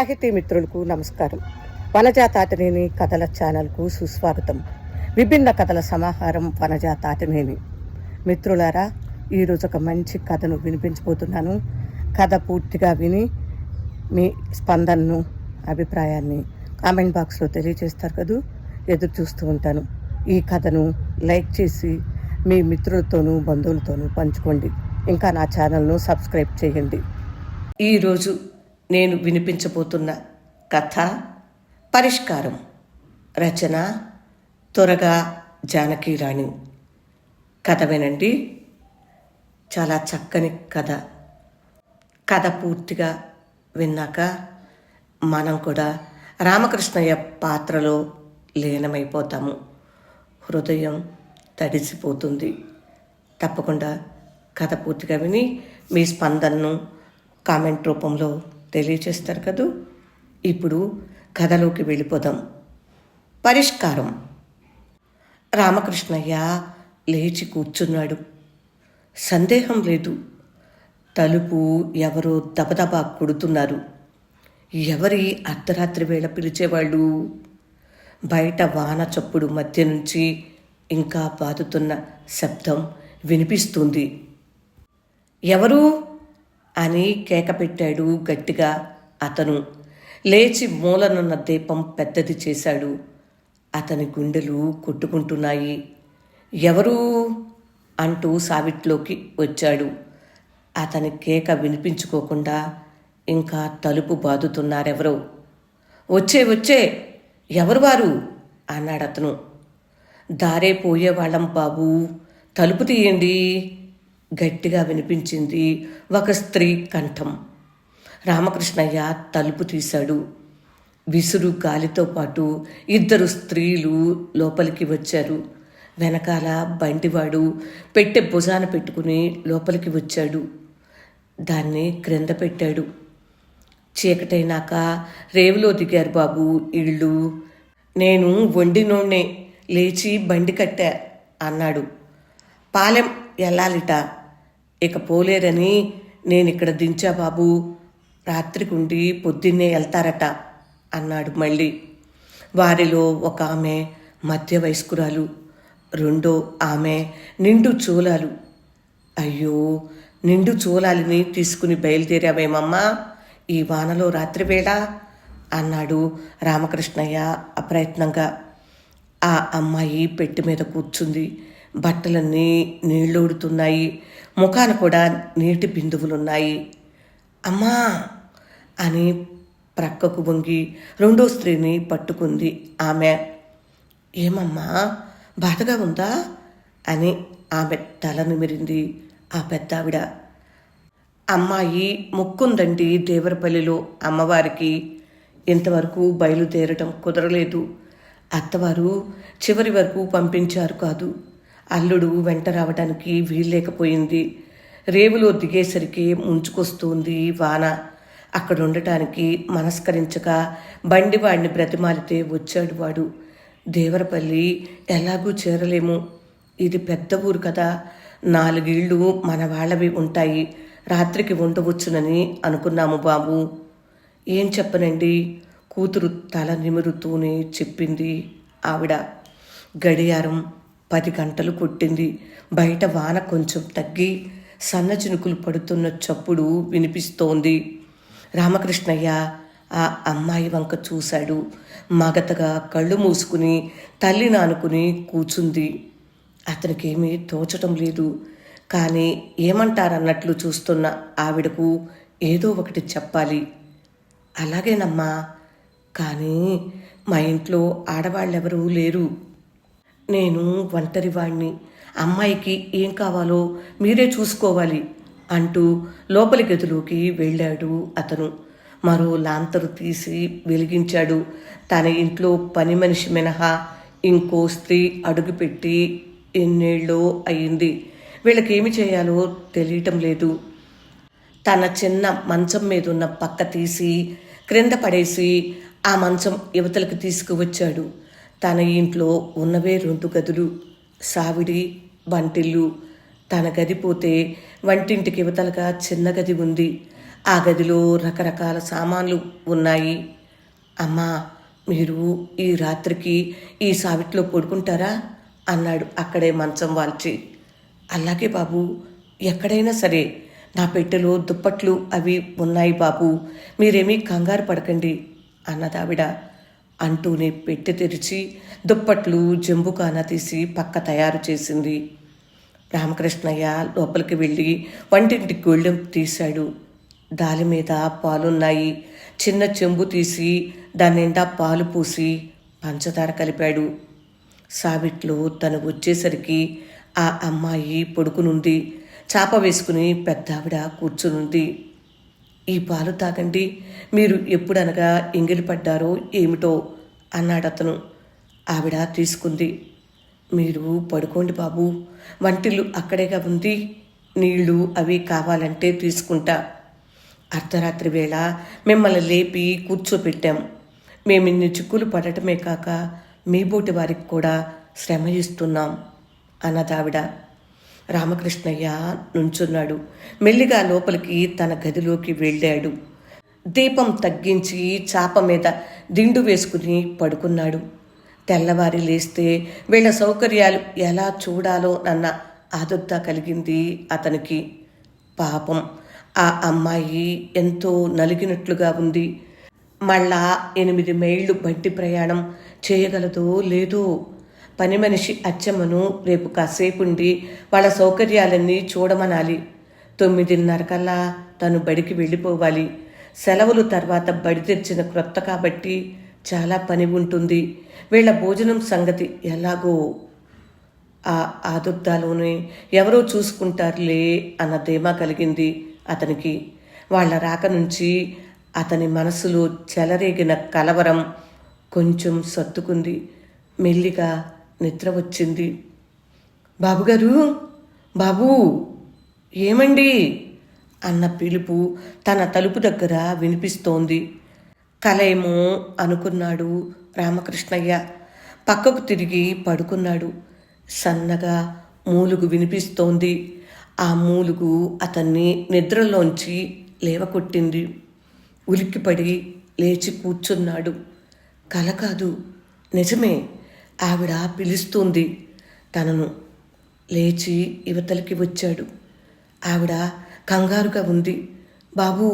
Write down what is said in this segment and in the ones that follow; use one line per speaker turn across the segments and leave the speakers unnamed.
సాహితీ మిత్రులకు నమస్కారం. వనజా తాతినేని కథల ఛానల్కు సుస్వాగతం. విభిన్న కథల సమాహారం వనజా తాతినేని. మిత్రులారా, ఈరోజు ఒక మంచి కథను వినిపించబోతున్నాను. కథ పూర్తిగా విని మీ స్పందనను, అభిప్రాయాన్ని కామెంట్ బాక్స్లో తెలియజేస్తారు కదూ, ఎదురు చూస్తూ ఉంటాను. ఈ కథను లైక్ చేసి మీ మిత్రులతోనూ బంధువులతోనూ పంచుకోండి. ఇంకా నా ఛానల్ను సబ్స్క్రైబ్ చేయండి. ఈరోజు నేను వినిపించబోతున్న కథ పరిష్కారం. రచన త్వరగా జానకీరాణి. కథ వినండి. చాలా చక్కని కథ. కథ పూర్తిగా విన్నాక మనం కూడా రామకృష్ణయ్య పాత్రలో లీనమైపోతాము. హృదయం తడిసిపోతుంది. తప్పకుండా కథ పూర్తిగా విని మీ స్పందనను కామెంట్ రూపంలో తెలియచేస్తారు కదూ. ఇప్పుడు కథలోకి వెళ్ళిపోదాం. పరిష్కారం. రామకృష్ణయ్య లేచి కూర్చున్నాడు. సందేహం లేదు, తలుపు ఎవరో దబదబా కొడుతున్నారు. ఎవరి అర్ధరాత్రి వేళ పిలిచేవాళ్ళు? బయట వాన చప్పుడు మధ్య నుంచి ఇంకా బాదుతున్న శబ్దం వినిపిస్తుంది. ఎవరు అని కేక పెట్టాడు గట్టిగా అతను. లేచి మూలనున్న దీపం పెద్దది చేశాడు. అతని గుండెలు కొట్టుకుంటున్నాయి. ఎవరు అంటూ సావిట్లోకి వచ్చాడు. అతని కేక వినిపించుకోకుండా ఇంకా తలుపు బాదుతున్నారెవరో. వచ్చే వచ్చే ఎవరు వారు అన్నాడతను. దారే పోయేవాళ్ళం బాబు, తలుపు తీయండి గట్టిగా వినిపించింది ఒక స్త్రీ కంఠం. రామకృష్ణయ్య తలుపు తీశాడు. విసురు గాలితో పాటు ఇద్దరు స్త్రీలు లోపలికి వచ్చారు. వెనకాల బండివాడు పెట్టె భుజాన పెట్టుకుని లోపలికి వచ్చాడు. దాన్ని క్రింద పెట్టాడు. చీకటైనాక రేవులో దిగారు బాబు ఇళ్ళు. నేను వండినోడ్నే, లేచి బండి కట్టా అన్నాడు. పాలెం ఎల్లాలిట, ఇక పోలేరని నేనిక్కడ దించా బాబు, రాత్రికుండి పొద్దున్నే వెళ్తారట అన్నాడు మళ్ళీ. వారిలో ఒక ఆమె మధ్య వయస్కురాలు, రెండో ఆమె నిండు చూలాలు. అయ్యో, నిండు చూలాలిని తీసుకుని బయలుదేరావేమమ్మా ఈ వానలో రాత్రివేళ అన్నాడు రామకృష్ణయ్య అప్రయత్నంగా. ఆ అమ్మాయి పెట్టి మీద కూర్చుంది. బట్టలన్నీ నీళ్ళోడుతున్నాయి. ముఖాన కూడా నీటి బిందువులున్నాయి. అమ్మా అని ప్రక్కకు వంగి రెండో స్త్రీని పట్టుకుంది ఆమె. ఏమమ్మా, బాధగా ఉందా అని ఆమె తల నిమిరింది ఆ పెద్దావిడ. అమ్మాయి మొక్కుందండి దేవరపల్లిలో అమ్మవారికి, ఇంతవరకు బయలుదేరటం కుదరలేదు. అత్తవారు చివరి వరకు పంపించారు కాదు. అల్లుడు వెంట రావడానికి వీల్లేకపోయింది. రేవులో దిగేసరికి ముంచుకొస్తుంది వాన. అక్కడ ఉండటానికి మనస్కరించక బండివాడిని బ్రతిమాలితే వచ్చాడు వాడు. దేవరపల్లి ఎలాగూ చేరలేము, ఇది పెద్ద ఊరు కదా, 4 ఇళ్ళు మన వాళ్ళవి ఉంటాయి, రాత్రికి ఉండవచ్చునని అనుకున్నాము బాబు. ఏం చెప్పనండి, కూతురు తల నిమురుతూనే చెప్పింది ఆవిడ. గడియారం 10 గంటలు కొట్టింది. బయట వాన కొంచెం తగ్గి సన్నచినుకులు పడుతున్న చప్పుడు వినిపిస్తోంది. రామకృష్ణయ్య ఆ అమ్మాయి వంక చూశాడు. మగతగా కళ్ళు మూసుకుని తల్లిని ఆనుకుని కూర్చుంది. అతనికేమీ తోచటం లేదు. కానీ ఏమంటారన్నట్లు చూస్తున్న ఆవిడకు ఏదో ఒకటి చెప్పాలి. అలాగేనమ్మా, కానీ మా ఇంట్లో ఆడవాళ్ళెవరూ లేరు. నేను ఒంటరివాణ్ణి, అమ్మాయికి ఏం కావాలో మీరే చూసుకోవాలి అంటూ లోపలి గదిలోకి వెళ్ళాడు అతను. మరో లాంతరు తీసి వెలిగించాడు. తన ఇంట్లో పని మనిషి మినహా ఇంకో స్త్రీ అడుగుపెట్టి ఎన్నేళ్ళో అయింది. వీళ్ళకేమి చేయాలో తెలియటం లేదు. తన చిన్న మంచం మీదున్న పక్క తీసి క్రింద పడేసి ఆ మంచం యువతలకు తీసుకువచ్చాడు. తన ఇంట్లో ఉన్నవే 2 గదులు, సావిడి, వంటిల్లు. తన గది పోతే వంటింటికి యువతలుగా చిన్న గది ఉంది. ఆ గదిలో రకరకాల సామాన్లు ఉన్నాయి. అమ్మా, మీరు ఈ రాత్రికి ఈ సావిట్లో పడుకుంటారా అన్నాడు అక్కడే మంచం వాల్చి. అలాగే బాబు, ఎక్కడైనా సరే నా పెట్టెలో దుప్పట్లు అవి ఉన్నాయి బాబు, మీరేమీ కంగారు పడకండి అన్నదావిడ. అంటూనే పెట్టె తెరిచి దుప్పట్లు జంబుకాన తీసి పక్క తయారు చేసింది. రామకృష్ణయ్య లోపలికి వెళ్ళి వంటింటి గొళ్ళెం తీశాడు. దాలి మీద పాలున్నాయి. చిన్న చెంబు తీసి దాని నిండా పాలు పూసి పంచదార కలిపాడు. సావిట్లో తను వచ్చేసరికి ఆ అమ్మాయి పడుకునుంది. చాప వేసుకుని పెద్దావిడ కూర్చునుంది. ఈ పాలు తాగండి, మీరు ఎప్పుడనగా ఎంగిలి పడ్డారో ఏమిటో అన్నాడతను. ఆవిడ తీసుకుంది. మీరు పడుకోండి బాబు, వంటిల్లు అక్కడేగా ఉంది, నీళ్లు అవి కావాలంటే తీసుకుంటా. అర్ధరాత్రి వేళ మిమ్మల్ని లేపి కూర్చోపెట్టాం. మేమిన్ని చిక్కులు పడటమే కాక మీ బోటి వారికి కూడా శ్రమ ఇస్తున్నాం అన్నదావిడ. రామకృష్ణయ్య నుంచున్నాడు. మెల్లిగా లోపలికి తన గదిలోకి వెళ్ళాడు. దీపం తగ్గించి చాప మీద దిండు వేసుకుని పడుకున్నాడు. తెల్లవారి లేస్తే వీళ్ళ సౌకర్యాలు ఎలా చూడాలో అన్న ఆదుర్ద కలిగింది అతనికి. పాపం, ఆ అమ్మాయి ఎంతో నలిగినట్లుగా ఉంది. మళ్ళా 8 మైళ్ళు బండి ప్రయాణం చేయగలదో లేదో. పని మనిషి అచ్చమ్మను రేపు కాసేపుండి వాళ్ళ సౌకర్యాలన్నీ చూడమనాలి. 9:30 కల్లా తను బడికి వెళ్ళిపోవాలి. సెలవులు తర్వాత బడి తెరిచిన క్రొత్త కాబట్టి చాలా పని ఉంటుంది. వీళ్ళ భోజనం సంగతి ఎలాగో. ఆ ఆదుర్దాలోనే ఎవరో చూసుకుంటారులే అన్న ధీమా కలిగింది అతనికి. వాళ్ళ రాక నుంచి అతని మనసులో చెలరేగిన కలవరం కొంచెం సర్దుకుంది. మెల్లిగా నిద్ర వచ్చింది. బాబుగారు, బాబూ, ఏమండి అన్న పిలుపు తన తలుపు దగ్గర వినిపిస్తోంది. కలేమో అనుకున్నాడు రామకృష్ణయ్య. పక్కకు తిరిగి పడుకున్నాడు. సన్నగా మూలుగు వినిపిస్తోంది. ఆ మూలుగు అతన్ని నిద్రలోంచి లేవకొట్టింది. ఉలిక్కిపడి లేచి కూర్చున్నాడు. కల కాదు, నిజమే. ఆవిడ పిలుస్తుంది తనను. లేచి యువతలకి వచ్చాడు. ఆవిడ కంగారుగా ఉంది. బాబూ,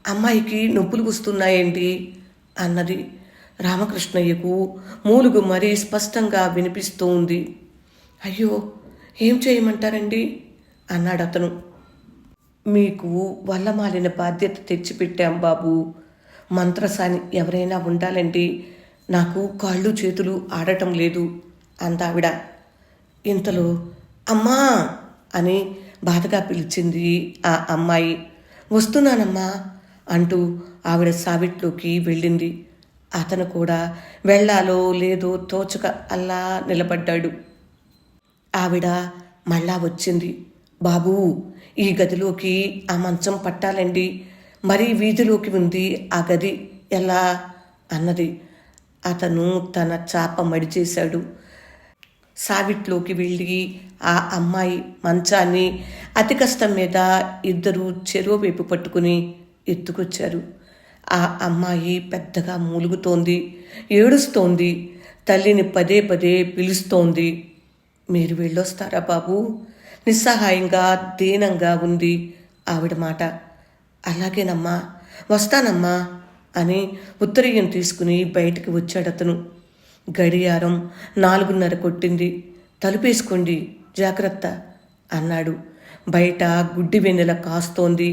అమ్మాయికి నొప్పులు వస్తున్నాయండి అన్నది. రామకృష్ణయ్యకు మూలుగు మరీ స్పష్టంగా వినిపిస్తూ ఉంది. అయ్యో, ఏం చేయమంటారండి అన్నాడతను. మీకు వల్లమాలిన బాధ్యత తెచ్చిపెట్టాం బాబు. మంత్రసాని ఎవరైనా ఉండాలండి. నాకు కాళ్ళు చేతులు ఆడటం లేదు అందావిడ. ఇంతలో అమ్మా అని బాధగా పిలిచింది ఆ అమ్మాయి. వస్తున్నానమ్మా అంటూ ఆవిడ సావిట్లోకి వెళ్ళింది. అతను కూడా వెళ్ళాలో లేదో తోచక అల్లా నిలబడ్డాడు. ఆవిడ మళ్ళా వచ్చింది. బాబూ, ఈ గదిలోకి ఆ మంచం పట్టాలండి. మరీ వీధిలోకి ఉంది ఆ గది, ఎలా అన్నది. అతను తన చాప మడిచేశాడు. సావిట్లోకి వెళ్ళి ఆ అమ్మాయి మంచాన్ని అతి కష్టం మీద ఇద్దరు చెరో వైపు పట్టుకుని ఎత్తుకొచ్చారు. ఆ అమ్మాయి పెద్దగా మూలుగుతోంది, ఏడుస్తోంది. తల్లిని పదే పదే పిలుస్తోంది. మీరు వెళ్ళొస్తారా బాబు? నిస్సహాయంగా దీనంగా ఉంది ఆవిడ మాట. అలాగేనమ్మా, వస్తానమ్మా అని ఉత్తరీయం తీసుకుని బయటికి వచ్చాడతను. గడియారం 4:30 కొట్టింది. తలుపేసుకోండి, జాగ్రత్త అన్నాడు. బయట గుడ్డి వెన్నెల కాస్తోంది.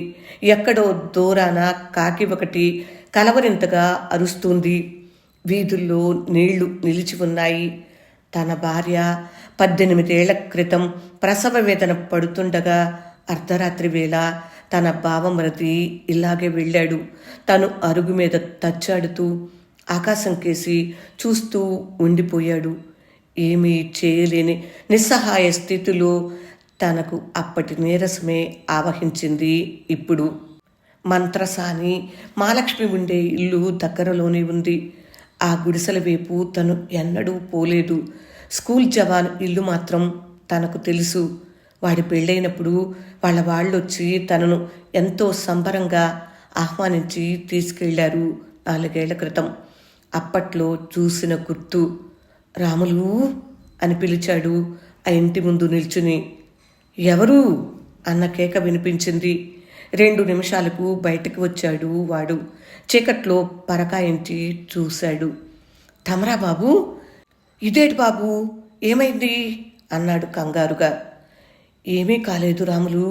ఎక్కడో దూరాన కాకి ఒకటి కలవరింతగా అరుస్తుంది. వీధుల్లో నీళ్లు నిలిచి ఉన్నాయి. తన భార్య 18 ఏళ్ల క్రితం ప్రసవ వేదన పడుతుండగా అర్ధరాత్రి వేళ తన బావమరది ఇలాగే వెళ్ళాడు. తను అరుగు మీద తచ్చాడుతూ ఆకాశం కేసి చూస్తూ ఉండిపోయాడు. ఏమీ చేయలేని నిస్సహాయ స్థితిలో తనకు అప్పటి నీరసమే ఆవహించింది. ఇప్పుడు మంత్రసాని మహాలక్ష్మి ఉండే ఇల్లు దగ్గరలోనే ఉంది. ఆ గుడిసెల వైపు తను ఎన్నడూ పోలేదు. స్కూల్ జవాన్ ఇల్లు మాత్రం తనకు తెలుసు. వాడి పెళ్ళైనప్పుడు వాళ్ళొచ్చి తనను ఎంతో సంబరంగా ఆహ్వానించి తీసుకెళ్లారు 4 ఏళ్ల క్రితం. అప్పట్లో చూసిన గుర్తు. రాములు అని పిలిచాడు ఆ ఇంటి ముందు నిల్చుని. ఎవరు అన్న కేక వినిపించింది. 2 నిమిషాలకు బయటికి వచ్చాడు వాడు. చీకట్లో పరకాయించి చూశాడు. తమరా బాబు? ఇదేటి బాబు, ఏమైంది అన్నాడు కంగారుగా. ఏమీ కాలేదు రాములు,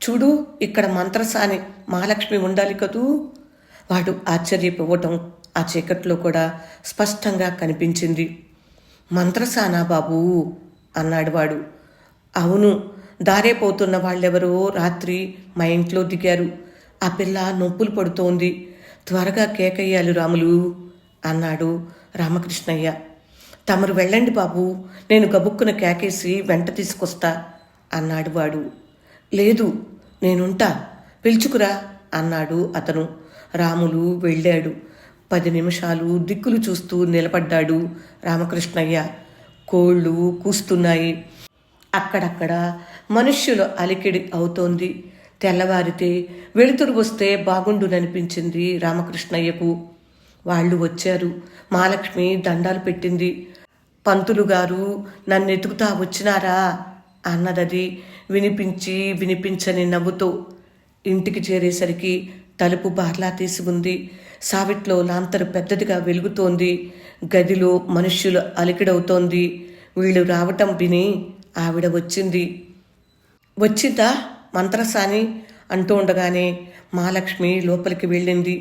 చూడు ఇక్కడ మంత్రసాని మహాలక్ష్మి ఉండాలి కదూ. వాడు ఆశ్చర్యపోవటం ఆ చీకట్లో కూడా స్పష్టంగా కనిపించింది. మంత్రసానా బాబు అన్నాడు వాడు. అవును, దారే పోతున్న వాళ్ళెవరో రాత్రి మా ఇంట్లో దిగారు. ఆ పిల్ల నొప్పులు పడుతోంది, త్వరగా కేకయ్యాలి రాములు అన్నాడు రామకృష్ణయ్య. తమరు వెళ్ళండి బాబు, నేను గబుక్కున కేకేసి వెంట తీసుకొస్తా అన్నాడు వాడు. లేదు, నేనుంటా, పిలుచుకురా అన్నాడు అతను. రాములు వెళ్ళాడు. 10 నిమిషాలు దిక్కులు చూస్తూ నిలబడ్డాడు రామకృష్ణయ్య. కోళ్ళు కూస్తున్నాయి. అక్కడక్కడ మనుష్యుల అలికిడి అవుతోంది. తెల్లవారితే వెలుతురు వస్తే బాగుండుననిపించింది రామకృష్ణయ్యకు. వాళ్ళు వచ్చారు. మహాలక్ష్మి దండాలు పెట్టింది. పంతులు గారు నన్నెతుకుతా వచ్చినారా అన్నదది వినిపించి వినిపించని నవ్వుతో. ఇంటికి చేరేసరికి తలుపు బార్లా తీసి ఉంది. సావిట్లో లాంతరు పెద్దదిగా వెలుగుతోంది. గదిలో మనుష్యులు అలికిడవుతోంది. వీళ్ళు రావటం విని ఆవిడ వచ్చిందా మంత్రసాని అంటూ ఉండగానే మహాలక్ష్మి లోపలికి వెళ్ళింది.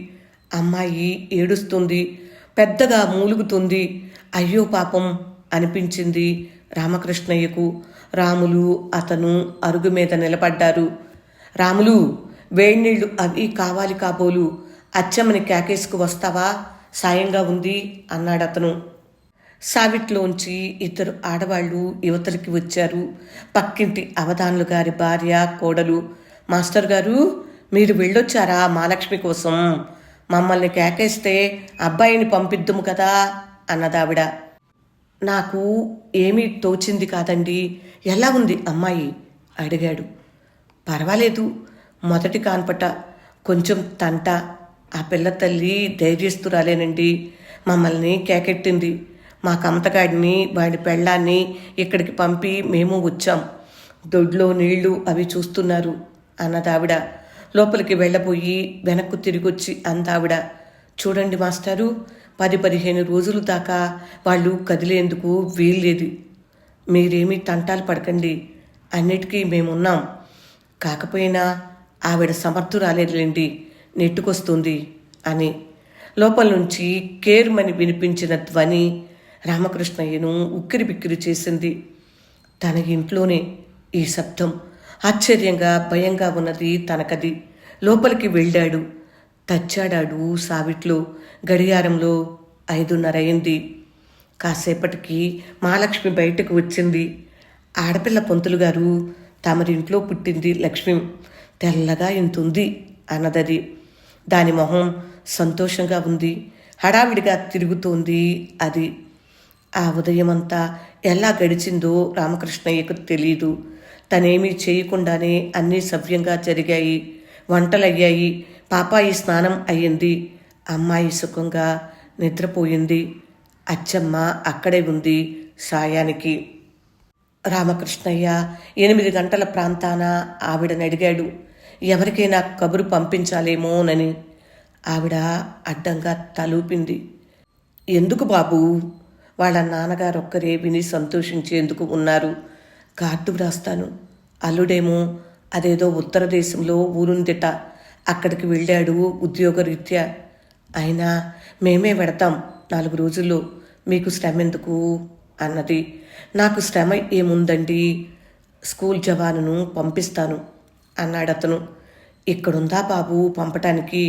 అమ్మాయి ఏడుస్తుంది, పెద్దగా మూలుగుతుంది. అయ్యో పాపం అనిపించింది రామకృష్ణయ్యకు. రాములు అతను అరుగు మీద నిలబడ్డారు. రాములు, వేడినీళ్ళు అవి కావాలి కాబోలు, అచ్చమ్మని కేకేసుకు వస్తావా, సాయంగా ఉంది అన్నాడతను. సావిట్లోంచి 2 ఆడవాళ్లు యువతలకి వచ్చారు. పక్కింటి అవధానులు గారి భార్య, కోడలు. మాస్టర్ గారు, మీరు వెళ్ళొచ్చారా మహాలక్ష్మి కోసం? మమ్మల్ని కేకేస్తే అబ్బాయిని పంపిద్దుము కదా అన్నదావిడ. నాకు ఏమీ తోచింది కాదండి. ఎలా ఉంది అమ్మాయి అడిగాడు. పర్వాలేదు, మొదటి కాన్పట, కొంచెం తంట. ఆ పిల్ల తల్లి ధైర్యస్తురాలేనండి. మమ్మల్ని కేకెట్టింది. మా కమతగాడిని వాడి పెళ్ళాన్ని ఇక్కడికి పంపి మేము వచ్చాం. దొడ్లో నీళ్లు అవి చూస్తున్నారు అన్నదావిడ. లోపలికి వెళ్ళబోయి వెనక్కు తిరిగొచ్చి అందావిడ. చూడండి మాస్టారు, 10-15 రోజుల దాకా వాళ్ళు కదిలేందుకు వీల్లేదు. మీరేమీ తంటాలు పడకండి, అన్నిటికీ మేమున్నాం. కాకపోయినా ఆవిడ సమర్థురాలేదులేండి, నెట్టుకొస్తుంది అని. లోపల నుంచి కేర్మని వినిపించిన ధ్వని రామకృష్ణయ్యను ఉక్కిరిబిక్కిరి చేసింది. తన ఇంట్లోనే ఈ శబ్దం. ఆశ్చర్యంగా భయంగా ఉన్నది తనకది. లోపలికి వెళ్ళాడు. తచ్చాడాడు సావిట్లో. గడియారంలో 5:30 అయింది. కాసేపటికి మహాలక్ష్మి బయటకు వచ్చింది. ఆడపిల్ల పంతులు గారు, తమరింట్లో పుట్టింది లక్ష్మి, తెల్లగా ఇంతుంది అన్నదది. దాని మొహం సంతోషంగా ఉంది. హడావిడిగా తిరుగుతోంది అది. ఆ ఉదయమంతా ఎలా గడిచిందో రామకృష్ణయ్యకు తెలీదు. తనేమీ చేయకుండానే అన్నీ సవ్యంగా జరిగాయి. వంటలయ్యాయి, పాపాయి స్నానం అయ్యింది, అమ్మాయి సుఖంగా నిద్రపోయింది. అచ్చమ్మ అక్కడే ఉంది సాయానికి. రామకృష్ణయ్య 8 గంటల ప్రాంతాన ఆవిడని అడిగాడు, ఎవరికైనా కబురు పంపించాలేమోనని. ఆవిడ అడ్డంగా తలూపింది. ఎందుకు బాబు? వాళ్ళ నాన్నగారొక్కరే విని సంతోషించేందుకు ఉన్నారు. కార్డు వ్రాస్తాను. అల్లుడేమో అదేదో ఉత్తర దేశంలో ఊరుందిట, అక్కడికి వెళ్ళాడు ఉద్యోగరీత్యా. అయినా మేమే వెడతాం 4 రోజుల్లో, మీకు శ్రమ ఎందుకు అన్నది. నాకు శ్రమ ఏముందండి, స్కూల్ జవానును పంపిస్తాను అన్నాడతను. ఇక్కడుందా బాబు పంపటానికి?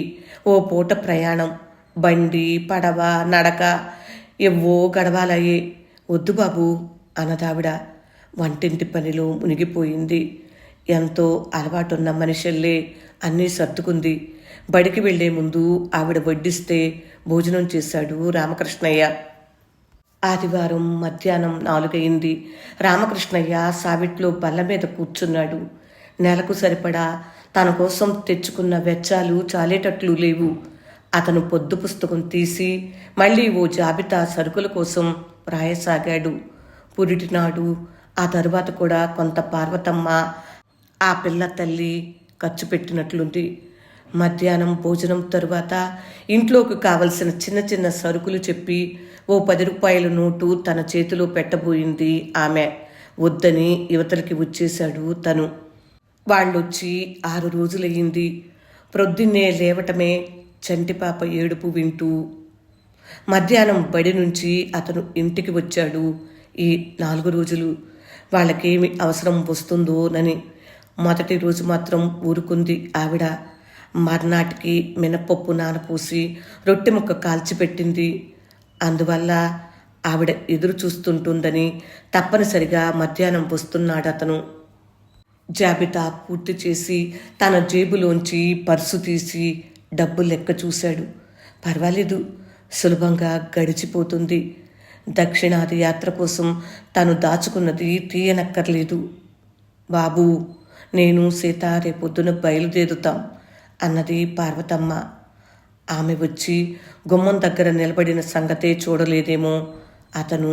ఓ పూట ప్రయాణం, బండి, పడవ, నడక, ఎవ్వో గడవాలయ్యే. వద్దు బాబు అన్నదావిడ. వంటింటి పనిలో మునిగిపోయింది. ఎంతో అలవాటున్న మనిషిల్లే అన్నీ సర్దుకుంది. బడికి వెళ్లే ముందు ఆవిడ వడ్డిస్తే భోజనం చేశాడు రామకృష్ణయ్య. ఆదివారం మధ్యాహ్నం 4 అయింది. రామకృష్ణయ్య సావిట్లో బల్ల మీద కూర్చున్నాడు. నెలకు సరిపడా తన కోసం తెచ్చుకున్న వెచ్చాలు చాలేటట్లు లేవు. అతను పొద్దు పుస్తకం తీసి మళ్ళీ ఓ జాబితా సరుకుల కోసం రాయసాగాడు. పురిటినాడు, ఆ తరువాత కూడా కొంత పార్వతమ్మ ఆ పిల్ల తల్లి ఖర్చు పెట్టినట్లుంది. మధ్యాహ్నం భోజనం తరువాత ఇంట్లోకి కావలసిన చిన్న చిన్న సరుకులు చెప్పి ఓ 10 రూపాయల నోటు తన చేతిలో పెట్టబోయింది ఆమె. వద్దని యువతలకి వచ్చేశాడు తను. వాళ్ళొచ్చి 6 రోజులయ్యింది. ప్రొద్దున్నే లేవటమే చంటిపాప ఏడుపు వింటూ. మధ్యాహ్నం బడి నుంచి అతను ఇంటికి వచ్చాడు. ఈ 4 రోజులు వాళ్ళకేమి అవసరం వస్తుందోనని. మొదటి రోజు మాత్రం ఊరుకుంది ఆవిడ. మర్నాటికి మినపప్పు నానపోసి రొట్టె ముక్క కాల్చిపెట్టింది. అందువల్ల ఆవిడ ఎదురు చూస్తుంటుందని తప్పనిసరిగా మధ్యాహ్నం వస్తున్నాడు అతను. జాబితా పూర్తి చేసి తన జేబులోంచి పర్సు తీసి డబ్బు లెక్క చూశాడు. పర్వాలేదు, సులభంగా గడిచిపోతుంది. దక్షిణాది యాత్ర కోసం తను దాచుకున్నది తీయనక్కర్లేదు. బాబూ, నేను సీత రేపొద్దున బయలుదేరుతాం అన్నది పార్వతమ్మ. ఆమె వచ్చి గుమ్మం దగ్గర నిలబడిన సంగతే చూడలేదేమో. అతను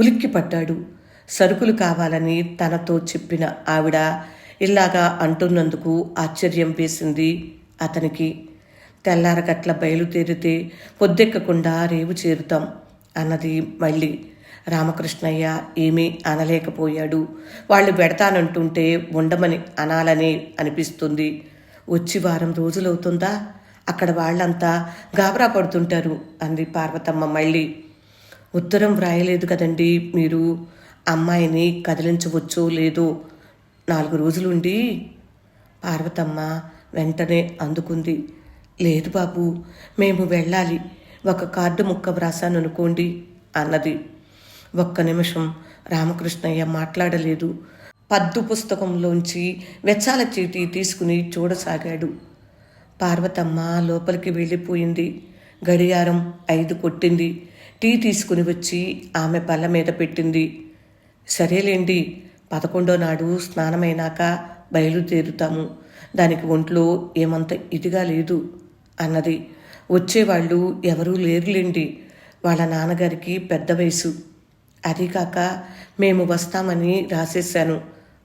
ఉలిక్కిపడ్డాడు. సరుకులు కావాలని తనతో చెప్పిన ఆవిడ ఇలాగా అంటున్నందుకు ఆశ్చర్యం వేసింది అతనికి. తెల్లారగట్ల బయలుదేరితే పొద్దెక్కకుండా రేవు చేరుతాం అన్నది మళ్ళీ. రామకృష్ణయ్య ఏమీ అనలేకపోయాడు. వాళ్ళు పెడతానంటుంటే ఉండమని అనాలని అనిపిస్తుంది. వచ్చి వారం రోజులవుతుందా? అక్కడ వాళ్ళంతా గాబరా పడుతుంటారు అంది పార్వతమ్మ మళ్ళీ. ఉత్తరం వ్రాయలేదు కదండి మీరు. అమ్మాయిని కదిలించవచ్చో లేదో 4 రోజులుండి. పార్వతమ్మ వెంటనే అందుకుంది. లేదు బాబు, మేము వెళ్ళాలి. ఒక కార్డు ముక్క వ్రాసాననుకోండి అన్నది. ఒక్క నిమిషం రామకృష్ణయ్య మాట్లాడలేదు. పద్దు పుస్తకంలోంచి వెచ్చాల చీటీ తీసుకుని చూడసాగాడు. పార్వతమ్మ లోపలికి వెళ్ళిపోయింది. గడియారం 5 కొట్టింది. టీ తీసుకుని వచ్చి ఆమె బల్ల మీద పెట్టింది. సరేలేండి, 11వ నాడు స్నానమైనాక బయలుదేరుతాము. దానికి ఒంట్లో ఏమంత ఇదిగా లేదు అన్నది. వచ్చేవాళ్ళు ఎవరూ లేరులేండి. వాళ్ళ నాన్నగారికి పెద్ద వయసు. అదీకాక మేము వస్తామని రాసేశాను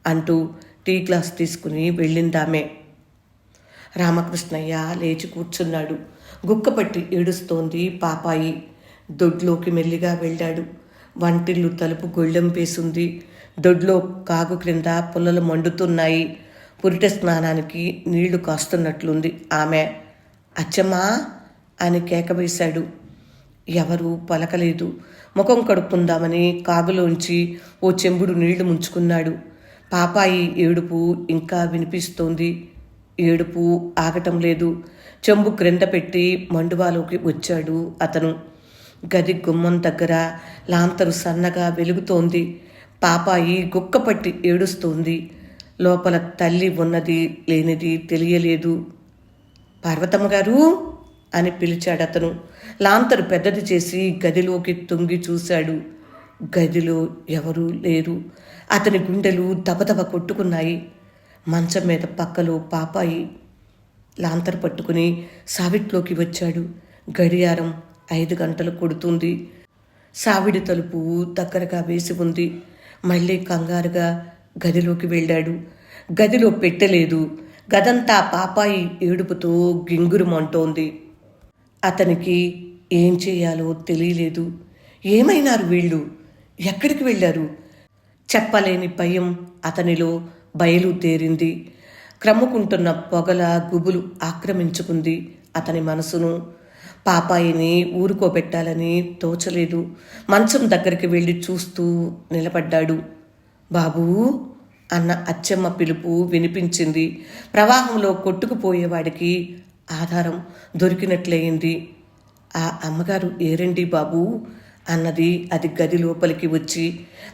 అంటూ టీ గ్లాస్ తీసుకుని వెళ్ళిందామే. రామకృష్ణయ్య లేచి కూర్చున్నాడు. గుక్కపట్టి ఏడుస్తోంది పాపాయి. దొడ్లోకి మెల్లిగా వెళ్ళాడు. వంటిల్లు తలుపు గొళ్ళెం వేసుంది. దొడ్లో కాగు క్రింద పుల్లలు మండుతున్నాయి. పురిట స్నానానికి నీళ్లు కాస్తున్నట్లుంది ఆమె. అచ్చమ్మా అని కేకవేశాడు. ఎవరూ పలకలేదు. ముఖం కడుక్కుందామని కాగులోంచి ఓ చెంబుడు నీళ్లు ముంచుకున్నాడు. పాపాయి ఏడుపు ఇంకా వినిపిస్తోంది. ఏడుపు ఆగటం లేదు. చెంబు క్రింద పెట్టి మండువాలోకి వచ్చాడు అతను. గది గుమ్మం దగ్గర లాంతరు సన్నగా వెలుగుతోంది. పాపాయి గుక్కపట్టి ఏడుస్తోంది. లోపల తల్లి ఉన్నది లేనిది తెలియలేదు. పార్వతమ్మ గారు అని పిలిచాడతను. లాంతరు పెద్దది చేసి గదిలోకి తొంగి చూశాడు. గదిలో ఎవరూ లేరు. అతని గుండెలు దబదబ కొట్టుకున్నాయి. మంచం మీద పక్కలో పాపాయి. లాంతరు పట్టుకుని సావిట్లోకి వచ్చాడు. గడియారం 5 గంటలు కొడుతుంది. సావిడి తలుపు దగ్గరగా వేసి ఉంది. మళ్ళీ కంగారుగా గదిలోకి వెళ్ళాడు. గదిలో పెట్టలేదు. గదంతా పాపాయి ఏడుపుతో గింగురుమంటోంది. అతనికి ఏం చేయాలో తెలియలేదు. ఏమైనారు వీళ్ళు? ఎక్కడికి వెళ్ళారు? చెప్పలేని భయం అతనిలో బయలుదేరింది. క్రమ్ముకుంటున్న పొగల గుబులు ఆక్రమించుకుంది అతని మనసును. పాపాయిని ఊరుకోబెట్టాలని తోచలేదు. మంచం దగ్గరికి వెళ్ళి చూస్తూ నిలబడ్డాడు. బాబూ అన్న అచ్చమ్మ పిలుపు వినిపించింది. ప్రవాహంలో కొట్టుకుపోయేవాడికి ఆధారం దొరికినట్లయింది. ఆ అమ్మగారు ఏరండి బాబూ అన్నది. అది గది లోపలికి వచ్చి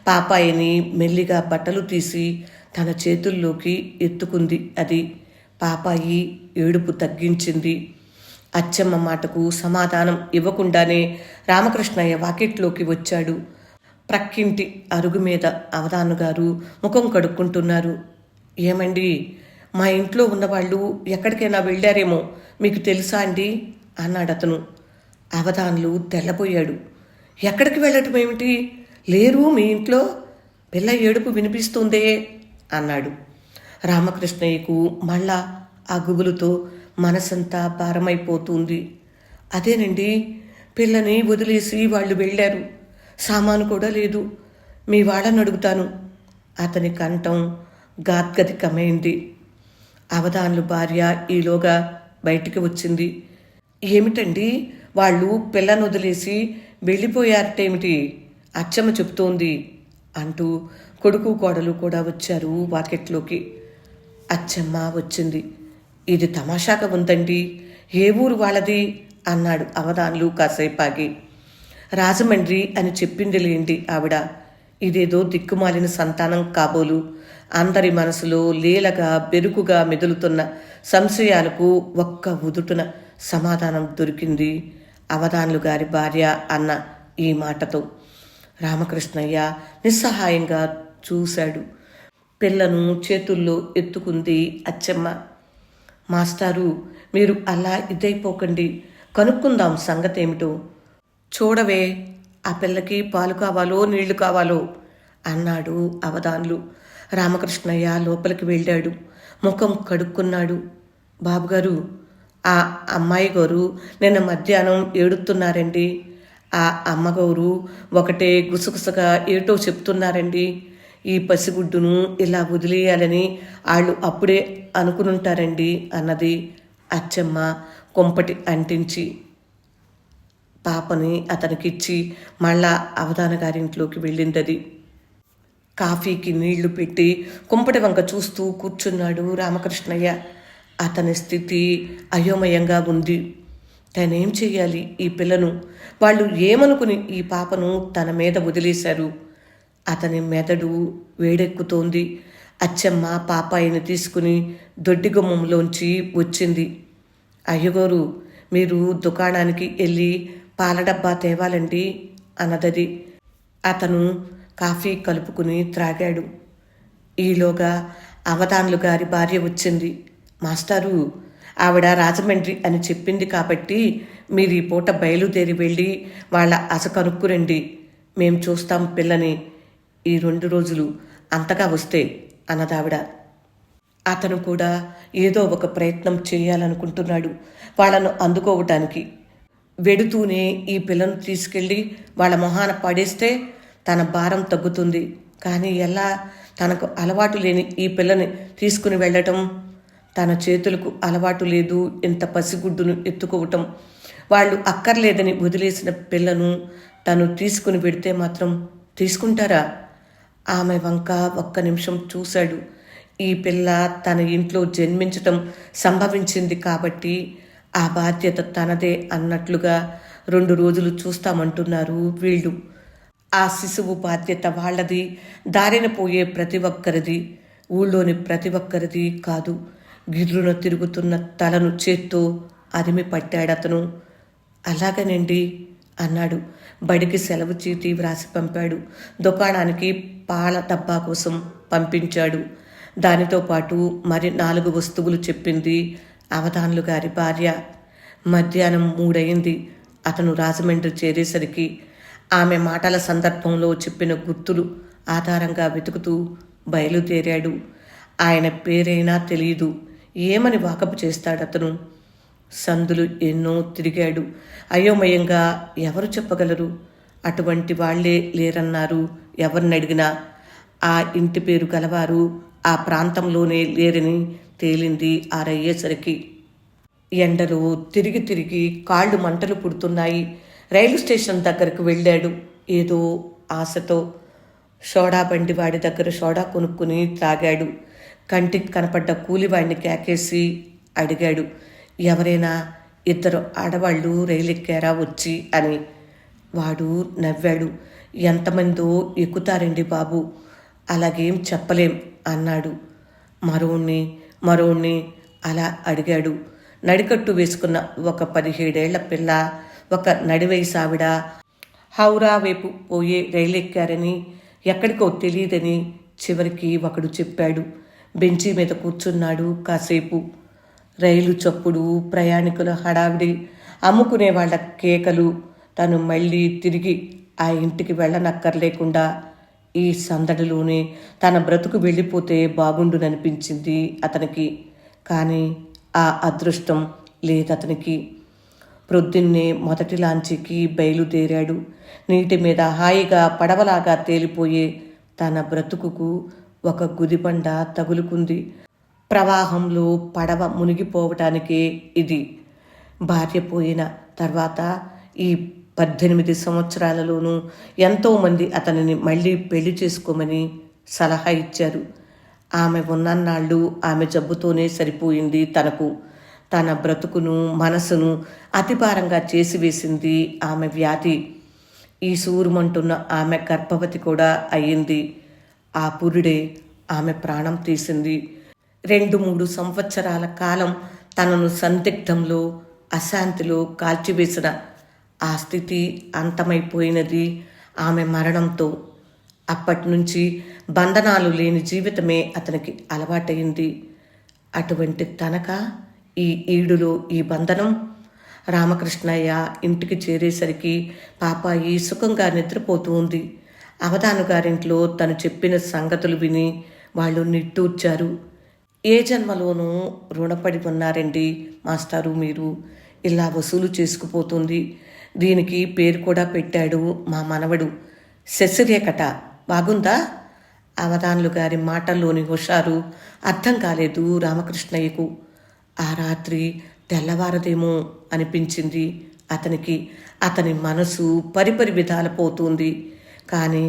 పాపాయిని మెల్లిగా బట్టలు తీసి తన చేతుల్లోకి ఎత్తుకుంది. అది పాపాయి ఏడుపు తగ్గించింది. అచ్చమ్మ మాటకు సమాధానం ఇవ్వకుండానే రామకృష్ణయ్య వాకిట్లోకి వచ్చాడు. ప్రక్కింటి అరుగు మీద అవధానుగారు ముఖం కడుక్కుంటున్నారు. ఏమండి మా ఇంట్లో ఉన్నవాళ్ళు ఎక్కడికైనా వెళ్ళారేమో మీకు తెలుసా అండి అన్నాడు అతను. అవధాన్లు తెల్లబోయాడు. ఎక్కడికి వెళ్ళటం ఏమిటి? లేరు మీ ఇంట్లో? పిల్ల ఏడుపు వినిపిస్తుందే అన్నాడు. రామకృష్ణయ్యకు మళ్ళా ఆ గుబులుతో మనసంతా భారమైపోతుంది. అదేనండి, పిల్లని వదిలేసి వాళ్ళు వెళ్ళారు. సామాను కూడా లేదు. మీ వాళ్ళని అడుగుతాను. అతని కంఠం గాద్గదికమైంది. అవధాన్లు భార్య ఈలోగా బయటికి వచ్చింది. ఏమిటండి, వాళ్ళు పిల్లను వదిలేసి వెళ్ళిపోయారటేమిటి? అచ్చమ్మ చెబుతోంది అంటూ కొడుకు కోడలు కూడా వచ్చారు వాకిట్లోకి. అచ్చమ్మ వచ్చింది. ఇది తమాషాగా ఉందండి. ఏ ఊరు వాళ్ళది అన్నాడు అవధాన్లు కాసేపాగి. రాజమండ్రి అని చెప్పింది లేండి ఆవిడ. ఇదేదో దిక్కుమాలిన సంతానం కాబోలు. అందరి మనసులో లీలగా బెరుకుగా మెదులుతున్న సంశయాలకు ఒక్క ఉదుటున సమాధానం దొరికింది అవధాన్లు గారి భార్య అన్న ఈ మాటతో. రామకృష్ణయ్య నిస్సహాయంగా చూశాడు. పిల్లను చేతుల్లో ఎత్తుకుంది అచ్చమ్మ. మాస్టారు, మీరు అలా ఇదైపోకండి. కనుక్కుందాం సంగతేమిటో. చూడవే, ఆ పిల్లకి పాలు కావాలో నీళ్లు కావాలో అన్నాడు అవధాన్లు. రామకృష్ణయ్య లోపలికి వెళ్ళాడు. ముఖం కడుక్కున్నాడు. బాబుగారు, ఆ అమ్మాయి గారు నిన్న మధ్యాహ్నం ఏడుతున్నారండి. ఆ అమ్మగారు ఒకటే గుసగుసగా ఏటో చెప్తున్నారండి. ఈ పసిగుడ్డును ఇలా వదిలేయాలని వాళ్ళు అప్పుడే అనుకునుంటారండి అన్నది అచ్చమ్మ కొంపటి అంటించి. పాపని అతనికిచ్చి మళ్ళా అవధాన గారింట్లోకి వెళ్ళిందది. కాఫీకి నీళ్లు పెట్టి కుంపటి వంక చూస్తూ కూర్చున్నాడు రామకృష్ణయ్య. అతని స్థితి అయోమయంగా ఉంది. తనేం చెయ్యాలి ఈ పిల్లను? వాళ్ళు ఏమనుకుని ఈ పాపను తన మీద వదిలేశారు? అతని మెదడు వేడెక్కుతోంది. అచ్చమ్మ పాపాయిని తీసుకుని దొడ్డిగుమ్మంలోంచి వచ్చింది. అయ్యగారు, మీరు దుకాణానికి వెళ్ళి పాల డబ్బా తేవాలండి అన్నదది. అతను కాఫీ కలుపుకుని త్రాగాడు. ఈలోగా అవధాన్లు గారి భార్య వచ్చింది. మాస్టారు, ఆవిడ రాజమండ్రి అని చెప్పింది కాబట్టి మీరు ఈ పూట బయలుదేరి వెళ్ళి వాళ్ళ అస కనుక్కురండి. మేం చూస్తాం పిల్లని ఈ 2 రోజులు, అంతగా వస్తే అన్నదావిడ. అతను కూడా ఏదో ఒక ప్రయత్నం చేయాలనుకుంటున్నాడు వాళ్ళను అందుకోవటానికి. వెడుతూనే ఈ పిల్లను తీసుకెళ్ళి వాళ్ళ మొహాన పడేస్తే తన భారం తగ్గుతుంది. కానీ ఎలా? తనకు అలవాటు లేని ఈ పిల్లని తీసుకుని వెళ్ళటం? తన చేతులకు అలవాటు లేదు ఇంత పసిగుడ్డును ఎత్తుకోవటం. వాళ్ళు అక్కర్లేదని వదిలేసిన పిల్లను తను తీసుకుని పెడితే మాత్రం తీసుకుంటారా? ఆమె వంక ఒక్క నిమిషం చూశాడు. ఈ పిల్ల తన ఇంట్లో జన్మించటం సంభవించింది కాబట్టి ఆ బాధ్యత తనదే అన్నట్లుగా 2 రోజులు చూస్తామంటున్నారు వీళ్ళు. ఆ శిశువు బాధ్యత వాళ్ళది. దారిన పోయే ప్రతి ఒక్కరిది, ఊళ్ళోని ప్రతి ఒక్కరిది కాదు. గిర్రున తిరుగుతున్న తలను చేత్తో అరిమి పట్టాడతను. అలాగనండి అన్నాడు. బడికి సెలవు చీటీ వ్రాసి పంపాడు. దుకాణానికి పాల డబ్బా కోసం పంపించాడు. దానితో పాటు మరి 4 వస్తువులు చెప్పింది అవధాన్లు గారి భార్య. మధ్యాహ్నం 3 అయింది అతను రాజమండ్రి చేరేసరికి. ఆమె మాటల సందర్భంలో చెప్పిన గుర్తులు ఆధారంగా వెతుకుతూ బయలుదేరాడు. ఆయన పేరైనా తెలియదు. ఏమని వాకపు చేస్తాడతను? సందులు ఎన్నో తిరిగాడు. అయోమయంగా ఎవరు చెప్పగలరు? అటువంటి వాళ్లే లేరన్నారు ఎవరినడిగినా. ఆ ఇంటి పేరు గలవారు ఆ ప్రాంతంలోనే లేరని తేలింది ఆరయ్యేసరికి. ఎండలో తిరిగి తిరిగి కాళ్ళు మంటలు పుడుతున్నాయి. రైలు స్టేషన్ దగ్గరకు వెళ్ళాడు ఏదో ఆశతో. సోడా బండి వాడి దగ్గర సోడా కొనుక్కుని తాగాడు. కంటికి కనపడ్డ కూలివాడిని కేకేసి అడిగాడు, ఎవరైనా 2 ఆడవాళ్ళు రైలు ఎక్కారా వచ్చి అని. వాడు నవ్వాడు. ఎంతమందో ఎక్కుతారండి బాబు, అలాగేం చెప్పలేం అన్నాడు. మరోణ్ణి అలా అడిగాడు. నడికట్టు వేసుకున్న ఒక 17 ఏళ్ల పిల్ల, ఒక నడివయసావిడ హౌరా వైపు పోయే రైలు ఎక్కారని, ఎక్కడికో తెలియదని చివరికి ఒకడు చెప్పాడు. బెంచీ మీద కూర్చున్నాడు కాసేపు. రైలు చప్పుడు, ప్రయాణికుల హడావిడి, అమ్ముకునే వాళ్ళ కేకలు, తను మళ్ళీ తిరిగి ఆ ఇంటికి వెళ్ళనక్కర్లేకుండా ఈ సందడిలోనే తన బ్రతుకు వెళ్ళిపోతే బాగుండుననిపించింది అతనికి. కానీ ఆ అదృష్టం లేదతనికి. ప్రొద్దున్నే మొదటి లాంచీకి బయలుదేరాడు. నీటి మీద హాయిగా పడవలాగా తేలిపోయే తన బ్రతుకుకు ఒక గుదిబండ తగులుకుంది. ప్రవాహంలో పడవ మునిగిపోవటానికే ఇది. భార్య పోయిన తర్వాత ఈ 18 సంవత్సరాలలోనూ ఎంతోమంది అతనిని మళ్ళీ పెళ్లి చేసుకోమని సలహా ఇచ్చారు. ఆమె ఉన్నన్నాళ్ళు ఆమె జబ్బుతోనే సరిపోయింది తనకు. తన బ్రతుకును, మనసును అతిభారంగా చేసివేసింది ఆమె వ్యాధి. ఈ సూరుమంటున్న ఆమె గర్భవతి కూడా అయ్యింది. ఆ పురుడే ఆమె ప్రాణం తీసింది. 2-3 సంవత్సరాల కాలం తనను సందిగ్ధంలో, అశాంతిలో కాల్చివేసిన ఆ స్థితి అంతమైపోయినది ఆమె మరణంతో. అప్పటినుంచి బంధనాలు లేని జీవితమే అతనికి అలవాటైంది. అటువంటి తనక ఈ ఈడులో ఈ బంధనం. రామకృష్ణయ్య ఇంటికి చేరేసరికి పాపాయి సుఖంగా నిద్రపోతూ ఉంది. అవధాను గారింట్లో తను చెప్పిన సంగతులు విని వాళ్ళు నిట్టూర్చారు. ఏ జన్మలోనూ రుణపడి ఉన్నారండి మాస్టారు మీరు. ఇలా వసూలు చేసుకుపోతుంది. దీనికి పేరు కూడా పెట్టాడు మా మనవడు, శశిరేఖట. బాగుందా? అవధాన్లు గారి మాటల్లోని హుషారు అర్థం కాలేదు రామకృష్ణయ్యకు. ఆ రాత్రి తెల్లవారదేమో అనిపించింది అతనికి. అతని మనసు పరిపరి విధాల పోతుంది. కానీ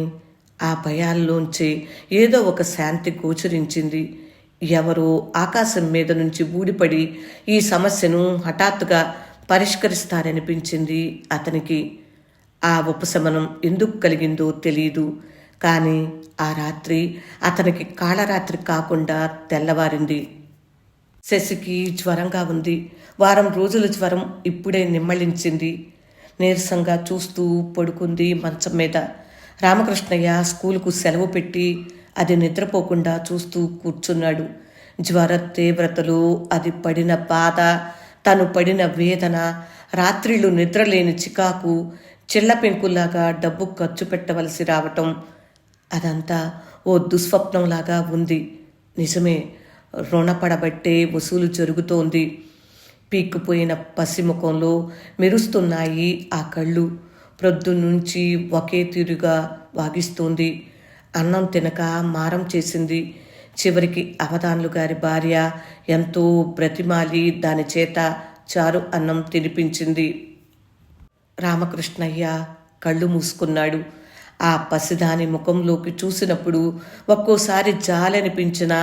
ఆ భయాల్లోంచే ఏదో ఒక శాంతి గోచరించింది. ఎవరో ఆకాశం మీద నుంచి ఊడిపడి ఈ సమస్యను హఠాత్తుగా పరిష్కరిస్తారనిపించింది అతనికి. ఆ ఉపశమనం ఎందుకు కలిగిందో తెలియదు. కానీ ఆ రాత్రి అతనికి కాళరాత్రి కాకుండా తెల్లవారింది. శశికి జ్వరంగా ఉంది. వారం రోజుల జ్వరం ఇప్పుడే నిమ్మళించింది. నీరసంగా చూస్తూ పడుకుంది మంచం మీద. రామకృష్ణయ్య స్కూలుకు సెలవు పెట్టి అది నిద్రపోకుండా చూస్తూ కూర్చున్నాడు. జ్వర తీవ్రతలో అది పడిన బాధ, తను పడిన వేదన, రాత్రిళ్ళు నిద్రలేని చికాకు, చిల్ల పెంకుల్లాగా డబ్బు ఖర్చు పెట్టవలసి రావటం, అదంతా ఓ దుస్వప్నంలాగా ఉంది. నిజమే, రుణపడబట్టే వసూలు జరుగుతోంది. పీక్కుపోయిన పసిముఖంలో మెరుస్తున్నాయి ఆ కళ్ళు. ప్రొద్దునుంచి ఒకే తీరుగా వాగిస్తోంది. అన్నం తినక మారం చేసింది. చివరికి అవధాన్లు గారి భార్య ఎంతో బ్రతిమాలి దాని చేత చారు అన్నం తినిపించింది. రామకృష్ణయ్య కళ్ళు మూసుకున్నాడు. ఆ పసిదాని ముఖంలోకి చూసినప్పుడు ఒక్కోసారి జాలనిపించినా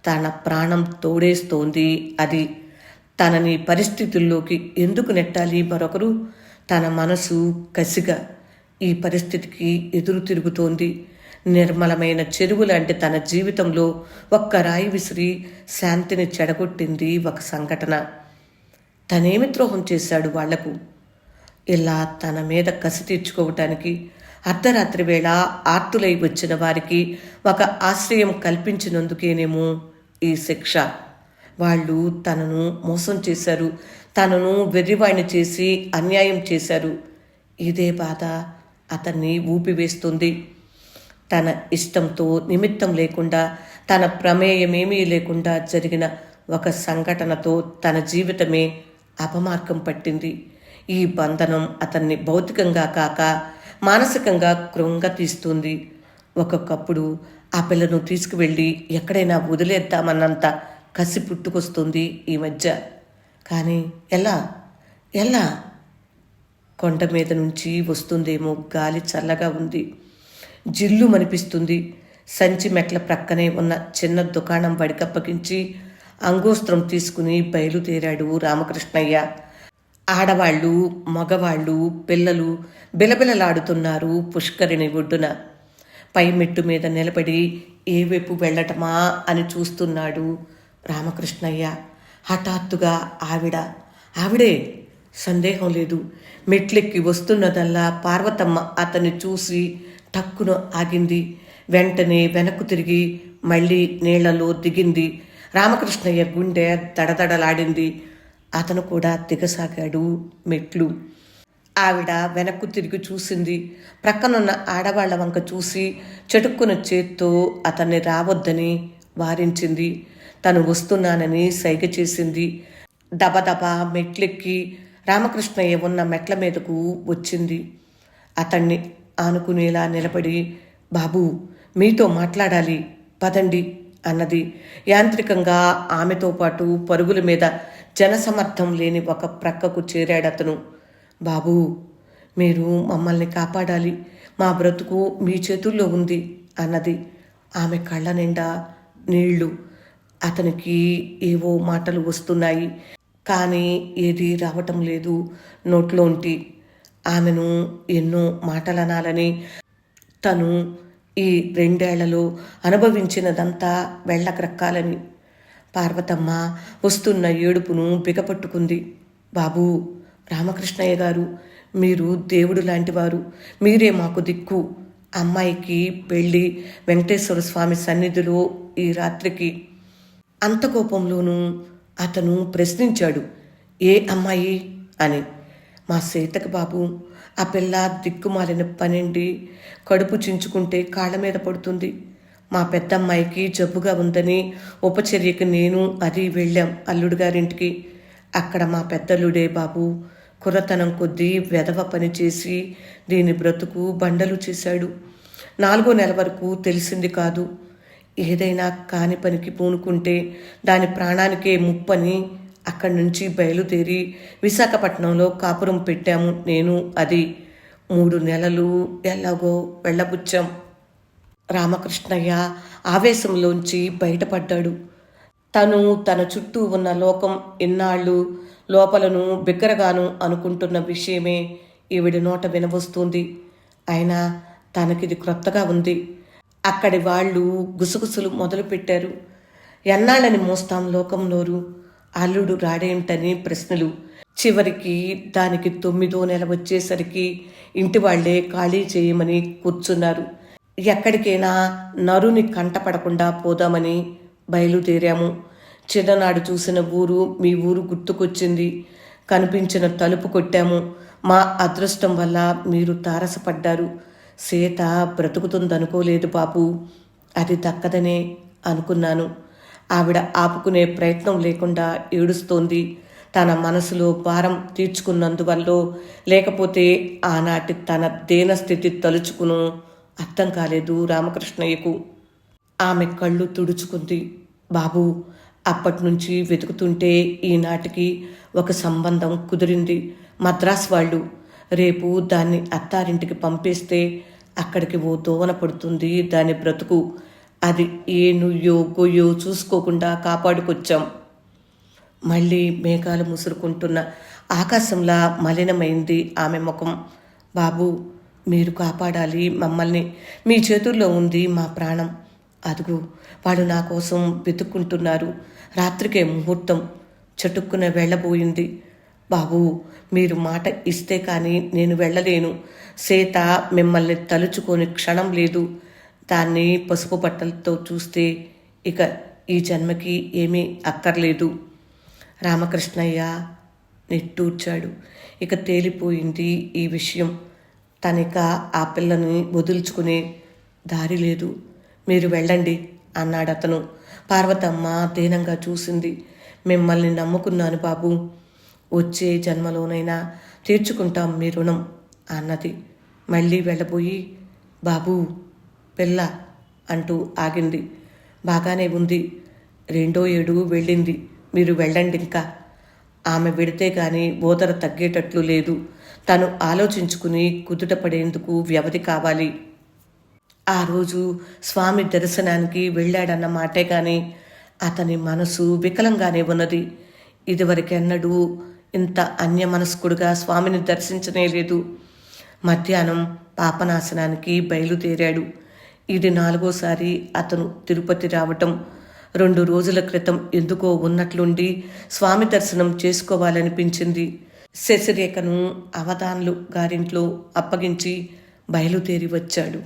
తన ప్రాణం తోడేస్తోంది అది. తనని పరిస్థితుల్లోకి ఎందుకు నెట్టాలి మరొకరు? తన మనసు కసిగా ఈ పరిస్థితికి ఎదురు తిరుగుతోంది. నిర్మలమైన చెరువు లాంటి తన జీవితంలో ఒక్క రాయి విసిరి శాంతిని చెడగొట్టింది ఒక సంఘటన. తనేమి ద్రోహం చేశాడు వాళ్లకు? ఇలా తన మీద కసి తీర్చుకోవటానికి అర్ధరాత్రి వేళ ఆర్తులై వచ్చిన వారికి ఒక ఆశ్రయం కల్పించినందుకేనేమో ఈ శిక్ష. వాళ్ళు తనను మోసం చేశారు, తనను వెర్రివాణ్ణి చేసి అన్యాయం చేశారు. ఇదే బాధ అతన్ని ఊపివేస్తుంది. తన ఇష్టంతో, నిమిత్తం లేకుండా, తన ప్రమేయమేమీ లేకుండా జరిగిన ఒక సంఘటనతో తన జీవితమే అపమార్గం పట్టింది. ఈ బంధనం అతన్ని భౌతికంగా కాక మానసికంగా కృంగతీస్తుంది. ఒక్కొక్కప్పుడు ఆ పిల్లను తీసుకువెళ్ళి ఎక్కడైనా వదిలేద్దామన్నంత కసి పుట్టుకొస్తుంది ఈ మధ్య. కానీ ఎలా ఎలా? కొండ మీద నుంచి వస్తుందేమో గాలి, చల్లగా ఉంది. జిల్లు మనిపిస్తుంది. సంచి మెట్ల ప్రక్కనే ఉన్న చిన్న దుకాణం వడికప్పగించి అంగోస్త్రం తీసుకుని బయలుదేరాడు రామకృష్ణయ్య. ఆడవాళ్ళు, మగవాళ్ళు, పిల్లలు బిలబిలలాడుతున్నారు పుష్కరిణి ఒడ్డున. పై మెట్టు మీద నిలబడి ఏ వైపు వెళ్ళటమా అని చూస్తున్నాడు రామకృష్ణయ్య. హఠాత్తుగా ఆవిడే, సందేహం లేదు. మెట్లెక్కి వస్తున్నదల్లా పార్వతమ్మ అతన్ని చూసి టక్కున ఆగింది. వెంటనే వెనక్కు తిరిగి మళ్ళీ నీళ్లలో దిగింది. రామకృష్ణయ్య గుండె దడదడలాడింది. అతను కూడా దిగసాగాడు మెట్లు. ఆవిడ వెనక్కు తిరిగి చూసింది. ప్రక్కనున్న ఆడవాళ్ల వంక చూసి చటుక్కున చేత్తో అతన్ని రావద్దని వారించింది. తను వస్తున్నానని సైగ చేసింది. దబదబా మెట్లెక్కి రామకృష్ణయ్య ఉన్న మెట్ల మీదకు వచ్చింది. అతన్ని ఆనుకునేలా నిలబడి, బాబూ, మీతో మాట్లాడాలి, పదండి అన్నది. యాంత్రికంగా ఆమెతో పాటు పరుగుల మీద జనసమర్థం లేని ఒక ప్రక్కకు చేరాడతను. బాబూ, మీరు మమ్మల్ని కాపాడాలి, మా బ్రతుకు మీ చేతుల్లో ఉంది అన్నది. ఆమె కళ్ళ నిండా నీళ్లు. అతనికి ఏవో మాటలు వస్తున్నాయి, కానీ ఏదీ రావటం లేదు నోట్లోంటి. ఆమెను ఎన్నో మాటలనాలని, తను ఈ 2 ఏళ్లలో అనుభవించినదంతా వెళ్ళక్రక్కాలని. పార్వతమ్మ వస్తున్న ఏడుపును బిగపట్టుకుంది. బాబూ, రామకృష్ణయ్య గారు, మీరు దేవుడు లాంటివారు, మీరే మాకు దిక్కు. అమ్మాయికి పెళ్ళి వెంకటేశ్వర స్వామి సన్నిధిలో ఈ రాత్రికి. అంత కోపంలోనూ అతను ప్రశ్నించాడు, ఏ అమ్మాయి అని. మా సీతకి బాబు, ఆ పిల్ల దిక్కుమాలిన పనిండి కడుపు చించుకుంటే కాళ్ళ మీద పడుతుంది. మా పెద్దమ్మాయికి జబ్బుగా ఉందని ఉపచర్యకి నేను అది వెళ్ళాం అల్లుడు గారింటికి. అక్కడ మా పెద్దల్లుడే బాబు కుర్రతనం కొద్దీ వెధవ పని చేసి దీని బ్రతుకు బండలు చేశాడు. 4వ నెల వరకు తెలిసింది కాదు. ఏదైనా కాని పనికి పూనుకుంటే దాని ప్రాణానికే ముప్పని అక్కడి నుంచి బయలుదేరి విశాఖపట్నంలో కాపురం పెట్టాము నేను అది. 3 నెలలు ఎలాగో వెళ్ళబుచ్చాం. రామకృష్ణయ్య ఆవేశంలోంచి బయటపడ్డాడు. తను తన చుట్టూ ఉన్న లోకం ఇన్నాళ్ళు లోపలను బిగ్గరగాను అనుకుంటున్న విషయమే ఈవిడి నోట వినవస్తుంది. అయినా తనకిది క్రొత్తగా ఉంది. అక్కడి వాళ్ళు గుసగుసలు మొదలుపెట్టారు. ఎన్నాళ్ళని మోస్తాం లోకం నోరు, అల్లుడు రాడేంటని ప్రశ్నలు. చివరికి దానికి 9వ నెల వచ్చేసరికి ఇంటి వాళ్లే ఖాళీ చేయమని కూర్చున్నారు. ఎక్కడికైనా నరుని కంటపడకుండా పోదామని బయలుదేరాము. చిన్ననాడు చూసిన ఊరు మీ ఊరు గుర్తుకొచ్చింది. కనిపించిన తలుపు కొట్టాము. మా అదృష్టం వల్ల మీరు తారసపడ్డారు. సీత బ్రతుకుతుందనుకోలేదు బాబు, అది దక్కదనే అనుకున్నాను. ఆవిడ ఆపుకునే ప్రయత్నం లేకుండా ఏడుస్తోంది. తన మనసులో భారం తీర్చుకున్నందువల్ల, లేకపోతే ఆనాటి తన దీనస్థితి తలుచుకును అర్థం కాలేదు రామకృష్ణయ్యకు. ఆమె కళ్ళు తుడుచుకుంది. బాబు, అప్పటినుంచి వెతుకుతుంటే ఈనాటికి ఒక సంబంధం కుదిరింది. మద్రాస్ వాళ్ళు. రేపు దాన్ని అత్తారింటికి పంపేస్తే అక్కడికి ఓ దోవన పడుతుంది దాని బ్రతుకు. అది ఏ నుయ్యో గొయ్యో చూసుకోకుండా కాపాడుకొచ్చాం. మళ్ళీ మేఘాలు ముసురుకుంటున్న ఆకాశంలా మలినమైంది ఆమె ముఖం. బాబు, మీరు కాపాడాలి మమ్మల్ని. మీ చేతుల్లో ఉంది మా ప్రాణం. అదుగు, వాళ్ళు నా కోసం వెతుక్కుంటున్నారు. రాత్రికే ముహూర్తం. చటుక్కున వెళ్ళబోయింది. బాబు, మీరు మాట ఇస్తే కానీ నేను వెళ్ళలేను. సీత మిమ్మల్ని తలుచుకొని క్షణం లేదు. దాన్ని పసుపు బట్టలతో చూస్తే ఇక ఈ జన్మకి ఏమీ అక్కర్లేదు. రామకృష్ణయ్య నిట్టూర్చాడు. ఇక తేలిపోయింది ఈ విషయం. తనిక ఆ పిల్లని వదులుచుకునే దారి లేదు. మీరు వెళ్ళండి అన్నాడతను. పార్వతమ్మ దీనంగా చూసింది. మిమ్మల్ని నమ్ముకున్నాను బాబు, వచ్చే జన్మలోనైనా తీర్చుకుంటాం మీ రుణం అన్నది. మళ్ళీ వెళ్ళబోయి, బాబూ, పిల్ల అంటూ ఆగింది. బాగానే ఉంది, 2వ ఏడు వెళ్ళింది, మీరు వెళ్ళండి ఇంకా. ఆమె వెడితే గాని ఓదర తగ్గేటట్లు లేదు. తను ఆలోచించుకుని కుదుటపడేందుకు వ్యవధి కావాలి. ఆ రోజు స్వామి దర్శనానికి వెళ్ళాడన్న మాటే గాని అతని మనసు వికలంగానే ఉన్నది. ఇదివరకెన్నడూ ఇంత అన్యమనస్కుడుగా స్వామిని దర్శించనే లేదు. మధ్యాహ్నం పాపనాశనానికి బయలుదేరాడు. ఇది 4వసారి అతను తిరుపతి రావటం. 2 రోజుల క్రితం ఎందుకో ఉన్నట్లుండి స్వామి దర్శనం చేసుకోవాలనిపించింది. శశిరేఖను అవధాన్లు గారింట్లో అప్పగించి బయలుదేరి వచ్చాడు.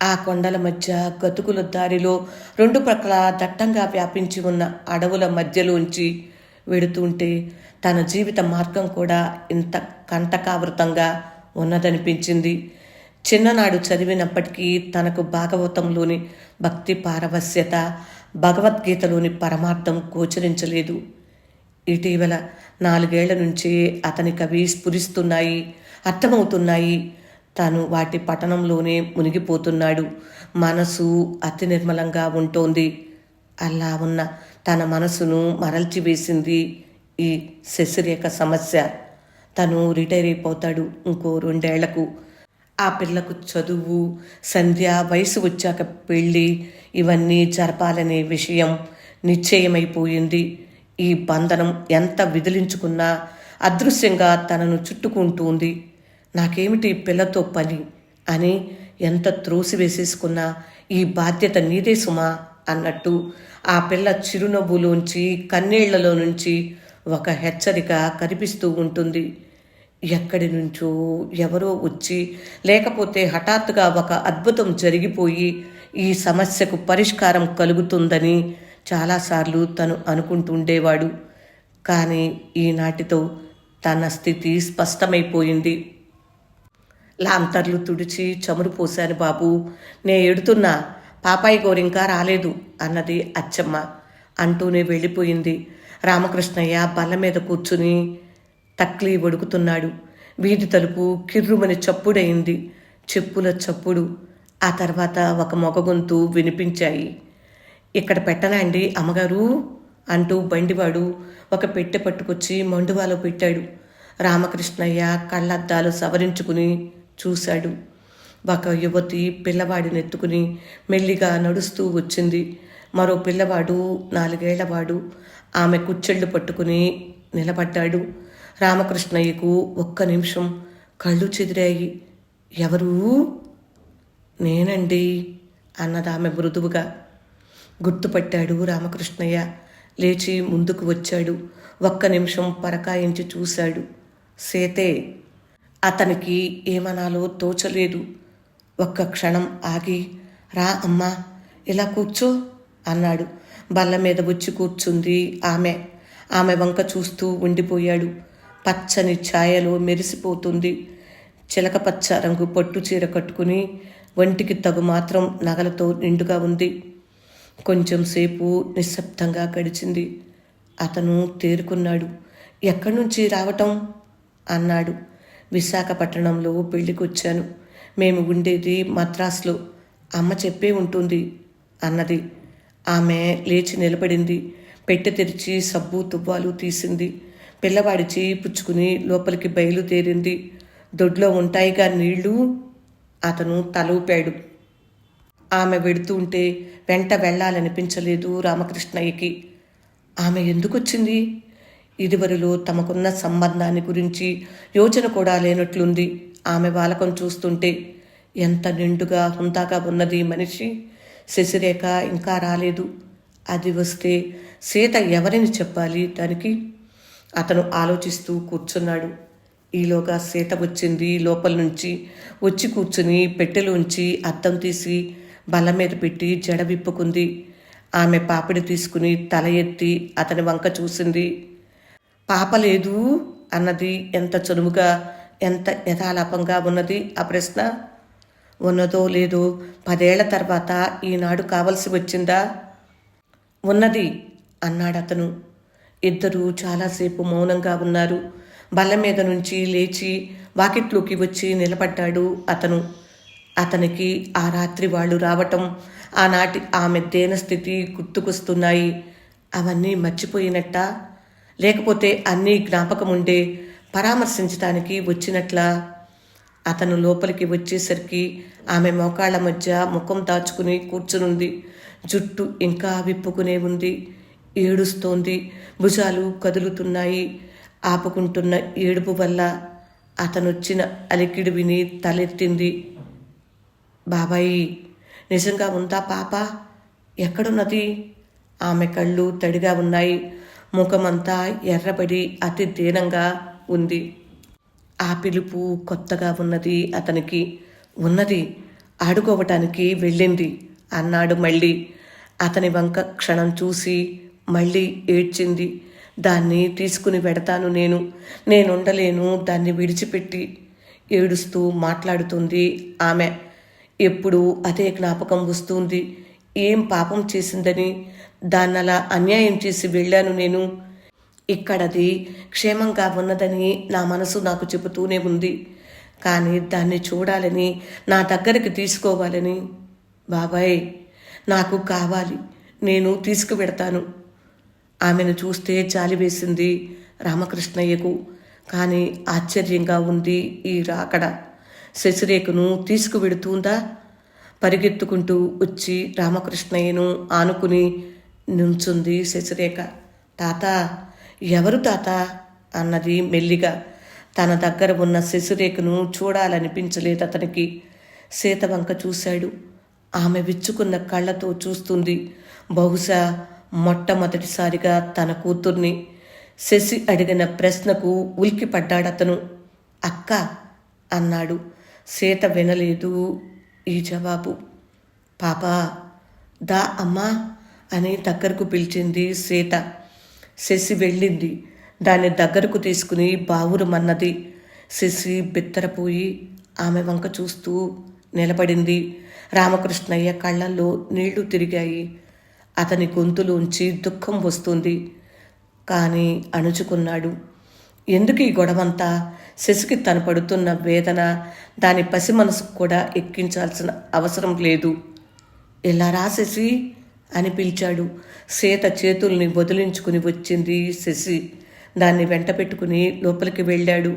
ఆ కొండల మధ్య గతుకుల దారిలో రెండు ప్రక్కల దట్టంగా వ్యాపించి ఉన్న అడవుల మధ్యలోంచి వెడుతుంటే తన జీవిత మార్గం కూడా ఇంత కంటకావృతంగా ఉన్నదనిపించింది. చిన్ననాడు చదివినప్పటికీ తనకు భాగవతంలోని భక్తి పారవస్యత, భగవద్గీతలోని పరమార్థం గోచరించలేదు. ఇటీవల 4 ఏళ్ల నుంచే అతనికి అవి స్ఫురిస్తున్నాయి, అర్థమవుతున్నాయి. తాను వాటి పఠనంలోనే మునిగిపోతున్నాడు. మనసు అతి నిర్మలంగా ఉంటోంది. అలా ఉన్న తన మనసును మరల్చివేసింది ఈ శశిరేఖ సమస్య. తను రిటైర్ అయిపోతాడు ఇంకో 2 ఏళ్లకు. ఆ పిల్లకు చదువు, సంధ్య, వయసు వచ్చాక పెళ్ళి ఇవన్నీ జరపాలనే విషయం నిశ్చయమైపోయింది. ఈ బంధనం ఎంత విదిలించుకున్నా అదృశ్యంగా తనను చుట్టుకుంటుంది. నాకేమిటి పిల్లతో పని అని ఎంత త్రోసివేసేసుకున్నా ఈ బాధ్యత నీదే సుమా అన్నట్టు ఆ పిల్ల చిరునవ్వులోంచి, కన్నీళ్లలో నుంచి ఒక హెచ్చరిక కనిపిస్తూ ఉంటుంది. ఎక్కడి నుంచో ఎవరో వచ్చి, లేకపోతే హఠాత్తుగా ఒక అద్భుతం జరిగిపోయి ఈ సమస్యకు పరిష్కారం కలుగుతుందని చాలాసార్లు తను అనుకుంటుండేవాడు. కానీ ఈనాటితో తన స్థితి స్పష్టమైపోయింది. లాంతర్లు తుడిచి చమురు పోశాను బాబు, నే ఎడుతున్నా, పాపాయి గోరింకా రాలేదు అన్నది అచ్చమ్మ. అంటూనే వెళ్ళిపోయింది. రామకృష్ణయ్య బల్ల మీద కూర్చుని తక్లీ వడుకుతున్నాడు. వీధి తలుపు కిర్రుమని చప్పుడైంది. చెప్పుల చప్పుడు. ఆ తర్వాత ఒక మగ గొంతు వినిపించాయి. ఇక్కడ పెట్టనా అండి అమ్మగారు అంటూ బండివాడు ఒక పెట్టె పట్టుకొచ్చి మండువాలో పెట్టాడు. రామకృష్ణయ్య కళ్ళద్దాలు సవరించుకుని చూశాడు. ఒక యువతి పిల్లవాడిని ఎత్తుకుని మెల్లిగా నడుస్తూ వచ్చింది. మరో పిల్లవాడు 4 ఏళ్లవాడు ఆమె కుచ్చెళ్ళు పట్టుకుని నిలబడ్డాడు. రామకృష్ణయ్యకు ఒక్క నిమిషం కళ్ళు చెదిరాయి. ఎవరూ? నేనండి అన్నదామె మృదువుగా. గుర్తుపట్టాడు రామకృష్ణయ్య. లేచి ముందుకు వచ్చాడు. ఒక్క నిమిషం పరకాయించి చూశాడు. సేతే. అతనికి ఏమనాలో తోచలేదు. ఒక్క క్షణం ఆగి, రా అమ్మా, ఇలా కూర్చో అన్నాడు. బల్ల మీద వచ్చి కూర్చుంది ఆమె. ఆమె వంక చూస్తూ ఉండిపోయాడు. పచ్చని ఛాయలో మెరిసిపోతుంది. చిలకపచ్చ రంగు పట్టు చీర కట్టుకుని ఒంటికి తగు మాత్రం నగలతో నిండుగా ఉంది. కొంచెం సేపు నిశ్శబ్దంగా గడిచింది. అతను తేరుకున్నాడు. ఎక్కడి నుంచి రావటం అన్నాడు. విశాఖపట్నంలో పెళ్ళికొచ్చాను. మేము ఉండేది మద్రాసులో. అమ్మ చెప్పే ఉంటుంది అన్నది. ఆమె లేచి నిలబడింది. పెట్టె తెరిచి సబ్బు తువ్వాలు తీసింది. పిల్లవాడి చేయి పుచ్చుకుని లోపలికి బయలుదేరింది. దొడ్లో ఉంటాయిగా నీళ్లు. అతను తలూపాడు. ఆమె వెడుతుంటే వెంట వెళ్ళాలనిపించలేదు రామకృష్ణయ్యకి. ఆమె ఎందుకొచ్చింది? ఇదివరలో తమకున్న సంబంధాన్ని గురించి యోచన కూడా లేనట్లుంది. ఆమె వాలకం చూస్తుంటే ఎంత నిండుగా హుందాగా ఉన్నది మనిషి. శశిరేఖ ఇంకా రాలేదు. అది వస్తే సీత ఎవరిని చెప్పాలి దానికి? అతను ఆలోచిస్తూ కూర్చున్నాడు. ఈలోగా సీత వచ్చింది. లోపల నుంచి వచ్చి కూర్చుని పెట్టెలోంచి అద్దం తీసి బల్ల మీద పెట్టి జడ విప్పుకుంది. ఆమె పాపిడి తీసుకుని తల ఎత్తి అతని వంక చూసింది. పాప లేదు అన్నది. ఎంత చనువుగా, ఎంత యథాలాపంగా ఉన్నది ఆ ప్రశ్న. ఉన్నదో లేదో 10 ఏళ్ల తర్వాత ఈనాడు కావలసి వచ్చిందా? ఉన్నది అన్నాడతను. ఇద్దరూ చాలాసేపు మౌనంగా ఉన్నారు. బల్ల మీద నుంచి లేచి వాకిట్లోకి వచ్చి నిలబడ్డాడు అతను. అతనికి ఆ రాత్రి వాళ్ళు రావటం, ఆనాటి ఆమె దేనస్థితి గుర్తుకొస్తున్నాయి. అవన్నీ మర్చిపోయినట్టా, లేకపోతే అన్నీ జ్ఞాపకముండే పరామర్శించటానికి వచ్చినట్లా? అతను లోపలికి వచ్చేసరికి ఆమె మోకాళ్ల మధ్య ముఖం దాచుకుని కూర్చునుంది. జుట్టు ఇంకా విప్పుకునే ఉంది. ఏడుస్తోంది. భుజాలు కదులుతున్నాయి. ఆపుకుంటున్న ఏడుపు వల్ల అతనొచ్చిన అలికిడి విని తలెత్తింది. బాబాయి, నిజంగా ఉందా పాప? ఎక్కడున్నది? ఆమె కళ్ళు తడిగా ఉన్నాయి. ముఖమంతా ఎర్రబడి అతి దీనంగా ఉంది. ఆ పిలుపు కొత్తగా ఉన్నది అతనికి. ఉన్నది. ఆడుకోవటానికి వెళ్ళింది అన్నాడు మళ్ళీ. అతని వంక క్షణం చూసి మళ్ళీ ఏడ్చింది. దాన్ని తీసుకుని వెడతాను నేనుండలేను దాన్ని విడిచిపెట్టి ఏడుస్తూ మాట్లాడుతుంది ఆమె. ఎప్పుడూ అదే జ్ఞాపకం వస్తుంది. ఏం పాపం చేసిందని దాన్నలా అన్యాయం చేసి వెళ్ళాను నేను. ఇక్కడది క్షేమంగా ఉన్నదని నా మనసు నాకు చెబుతూనే ఉంది. కానీ దాన్ని చూడాలని, నా దగ్గరికి తీసుకోవాలని. బాబాయ్, నాకు కావాలి, నేను తీసుకువెడతాను. ఆమెను చూస్తే జాలి వేసింది రామకృష్ణయ్యకు. కానీ ఆశ్చర్యంగా ఉంది ఈ రాకడ. శశిరేఖను తీసుకువెడుతుందా? పరిగెత్తుకుంటూ వచ్చి రామకృష్ణయ్యను ఆనుకుని నుంచుంది శశిరేఖ. తాత, ఎవరు తాత అన్నది మెల్లిగా. తన దగ్గర ఉన్న శశిరేఖను చూడాలనిపించలేదు అతనికి. సీత వంక చూశాడు. ఆమె విచ్చుకున్న కళ్ళతో చూస్తుంది. బహుశా మొట్టమొదటిసారిగా తన కూతుర్ని. శశి అడిగిన ప్రశ్నకు ఉలిక్కిపడ్డాడతను. అక్క అన్నాడు. సీత వినలేదు ఈ జవాబు. పాపా, దా అమ్మా అని దగ్గరకు పిలిచింది సీత. శశి వెళ్ళింది. దాన్ని దగ్గరకు తీసుకుని బావురుమన్నది. శశి బిత్తరపోయి ఆమె వంక చూస్తూ నిలబడింది. రామకృష్ణయ్య కళ్ళల్లో నీళ్లు తిరిగాయి. అతని గొంతులోంచి దుఃఖం వస్తుంది. కానీ అణుచుకున్నాడు. ఎందుకు ఈ గొడవంతా? శశికి తను పడుతున్న వేదన దాని పసి మనసుకు కూడా ఎక్కించాల్సిన అవసరం లేదు. ఇలా రా శశి అని పిలిచాడు. సీత చేతుల్ని వదిలించుకుని వచ్చింది శశి. దాన్ని వెంట పెట్టుకుని లోపలికి వెళ్ళాడు.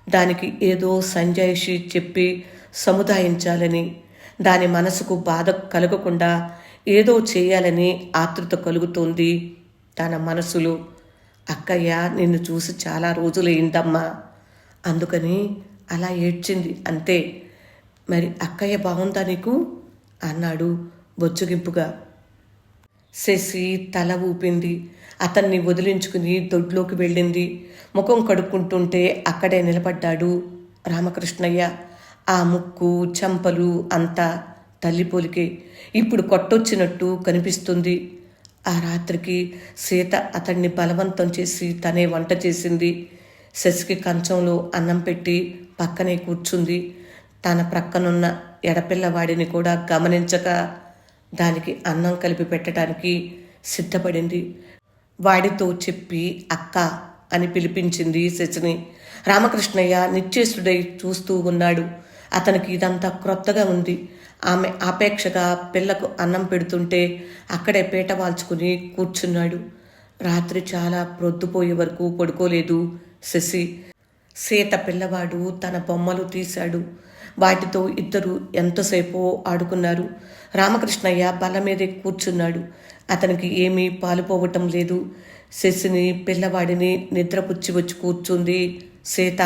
దానికి ఏదో సంజాయిషి చెప్పి సముదాయించాలని, దాని మనసుకు బాధ కలగకుండా ఏదో చేయాలని ఆతృత కలుగుతోంది తన మనసులో. అక్కయ్య నిన్ను చూసి చాలా రోజులైందమ్మా, అందుకని అలా ఏడ్చింది అంతే. మరి అక్కయ్య బాగుందా నీకు అన్నాడు బొచ్చుగింపుగా. శశి తల ఊపింది. అతన్ని వదిలించుకుని దొడ్లోకి వెళ్ళింది. ముఖం కడుక్కుంటుంటే అక్కడే నిలబడ్డాడు రామకృష్ణయ్య. ఆ ముక్కు చెంపలు అంతా తల్లిపోలికే. ఇప్పుడు కొట్టొచ్చినట్టు కనిపిస్తుంది. ఆ రాత్రికి సీత అతన్ని బలవంతం చేసి తనే వంట చేసింది. శశికి కంచంలో అన్నం పెట్టి పక్కనే కూర్చుంది. తన ప్రక్కనున్న ఎడపిల్లవాడిని కూడా గమనించక దానికి అన్నం కలిపి పెట్టడానికి సిద్ధపడింది. వాడితో చెప్పి అక్క అని పిలిపించింది శశిని. రామకృష్ణయ్య నిశ్చేష్టుడై చూస్తూ ఉన్నాడు. అతనికి ఇదంతా క్రొత్తగా ఉంది. ఆమె ఆపేక్షగా పిల్లకు అన్నం పెడుతుంటే అక్కడే పీట వాల్చుకుని కూర్చున్నాడు. రాత్రి చాలా ప్రొద్దుపోయే వరకు పడుకోలేదు శశి. సీత పిల్లవాడు తన బొమ్మలు తీశాడు. వాటితో ఇద్దరు ఎంతసేపో ఆడుకున్నారు. రామకృష్ణయ్య బల్ల మీదే కూర్చున్నాడు. అతనికి ఏమీ పాలుపోవటం లేదు. శశిని పిల్లవాడిని నిద్రపుచ్చి వచ్చి కూర్చుంది సీత.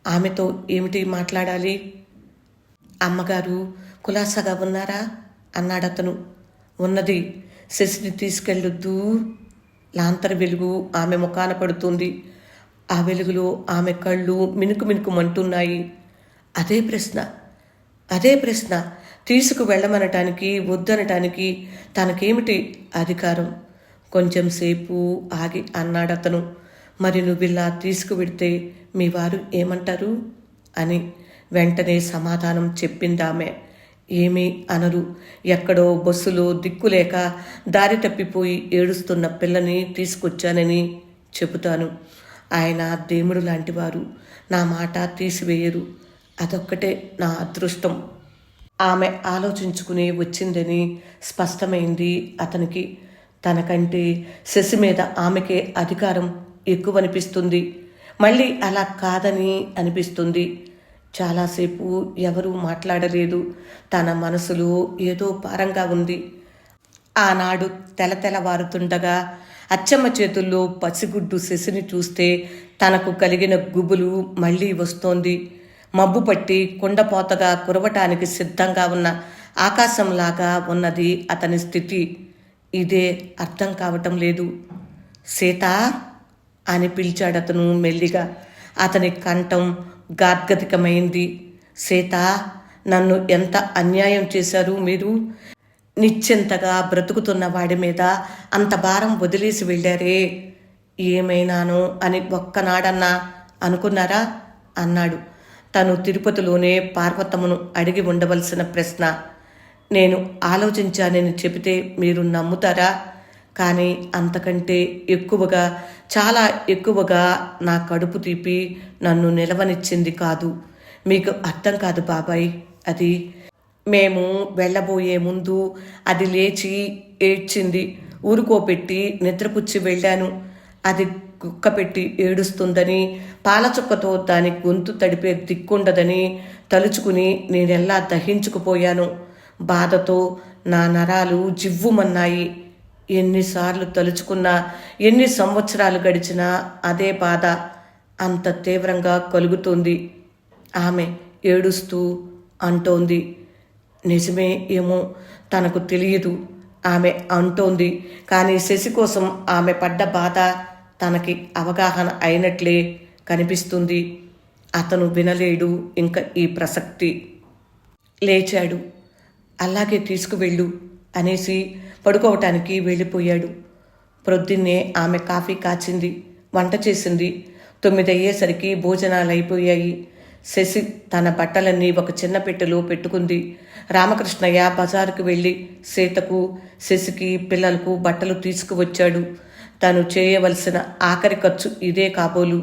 ఆమెతో ఏమిటి మాట్లాడాలి? అమ్మగారు కులాసాగా ఉన్నారా అన్నాడతను. ఉన్నది. శశిని తీసుకెళ్ళొద్దు. లాంతర వెలుగు ఆమె ముఖాన పడుతుంది. ఆ వెలుగులో ఆమె కళ్ళు మినుకు మినుకుమంటున్నాయి. అదే ప్రశ్న తీసుకు వెళ్ళమనటానికి వద్దనటానికి తనకేమిటి అధికారం? కొంచెం సేపు ఆగి అన్నాడతను. మరి నువ్విలా తీసుకువెడితే మీ వారు ఏమంటారు అని. వెంటనే సమాధానం చెప్పిందామె. ఏమీ అనరు. ఎక్కడో బస్సులో దిక్కులేక దారి తప్పిపోయి ఏడుస్తున్న పిల్లని తీసుకొచ్చానని చెబుతాను. ఆయన దేవుడు లాంటివారు. నా మాట తీసివేయరు. అదొక్కటే నా అదృష్టం. ఆమె ఆలోచించుకుని వచ్చిందని స్పష్టమైంది అతనికి. తనకంటే శశి మీద ఆమెకే అధికారం ఎక్కువనిపిస్తుంది. మళ్ళీ అలా కాదని అనిపిస్తుంది. చాలాసేపు ఎవరూ మాట్లాడలేదు. తన మనసులో ఏదో భారంగా ఉంది. ఆనాడు తెలతెలవారుతుండగా అచ్చమ్మ చేతుల్లో పసిగుడ్డు శశిని చూస్తే తనకు కలిగిన గుబులు మళ్ళీ వస్తోంది. మబ్బు పట్టి కుండపోతగా కురవటానికి సిద్ధంగా ఉన్న ఆకాశంలాగా ఉన్నది అతని స్థితి. ఇదే అర్థం కావటం లేదు. సీత అని పిలిచాడతను మెల్లిగా. అతని కంఠం గాద్గదికమైంది. సీత నన్ను ఎంత అన్యాయం చేశారు మీరు. నిశ్చింతగా బ్రతుకుతున్న వాడి మీద అంత భారం వదిలేసి వెళ్ళారే. ఏమైనాను అని ఒక్కనాడన్నా అనుకున్నారా అన్నాడు. తను తిరుపతిలోనే పార్వతమ్మను అడిగి ఉండవలసిన ప్రశ్న. నేను ఆలోచించానని చెబితే మీరు నమ్ముతారా? కానీ అంతకంటే ఎక్కువగా, చాలా ఎక్కువగా నా కడుపు తీపి నన్ను నిలవనిచ్చింది కాదు. మీకు అర్థం కాదు బాబాయ్. అది మేము వెళ్ళబోయే ముందు అది లేచి ఏడ్చింది. ఊరుకోపెట్టి నిద్రపుచ్చి వెళ్ళాను. అది కుక్క పెట్టి ఏడుస్తుందని, పాలచుక్కతో దాని గొంతు తడిపే దిక్కుండదని తలుచుకుని నేనెల్లా దహించుకుపోయాను. బాధతో నా నరాలు జివ్వుమన్నాయి. ఎన్నిసార్లు తలుచుకున్నా, ఎన్ని సంవత్సరాలు గడిచినా అదే బాధ అంత తీవ్రంగా కలుగుతుంది. ఆమె ఏడుస్తూ అంటోంది. నిజమే ఏమో, తనకు తెలియదు. ఆమె అంటోంది. కానీ శశి కోసం ఆమె పడ్డ బాధ తనకి అవగాహన అయినట్లే కనిపిస్తుంది. అతను వినలేడు ఇంక ఈ ప్రసక్తి. లేచాడు. అలాగే తీసుకువెళ్ళు అనేసి పడుకోవటానికి వెళ్ళిపోయాడు. ప్రొద్దున్నే ఆమె కాఫీ కాచింది, వంట చేసింది. 9 అయ్యేసరికి భోజనాలు అయిపోయాయి. శశి తన బట్టలన్నీ ఒక చిన్న పెట్టెలో పెట్టుకుంది. రామకృష్ణయ్య బజారుకు వెళ్ళి సీతకు, శశికి, పిల్లలకు బట్టలు తీసుకువచ్చాడు. తను చేయవలసిన ఆఖరి ఖర్చు ఇదే కాబోలు.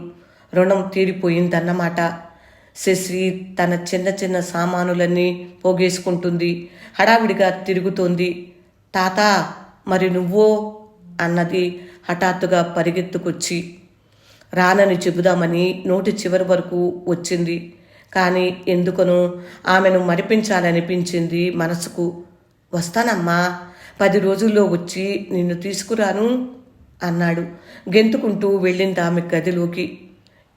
రుణం తీరిపోయిందన్నమాట. శశి తన చిన్న చిన్న సామానులన్నీ పోగేసుకుంటుంది. హడావిడిగా తిరుగుతోంది. తాత, మరి నువ్వో అన్నది హఠాత్తుగా పరిగెత్తుకొచ్చి. రానని చెబుదామని నోటి చివరి వరకు వచ్చింది. కానీ ఎందుకనో ఆమెను మరిపించాలనిపించింది మనసుకు. వస్తానమ్మా, 10 రోజుల్లో వచ్చి నిన్ను తీసుకురాను అన్నాడు. గెంతుకుంటూ వెళ్ళింది ఆమె గదిలోకి.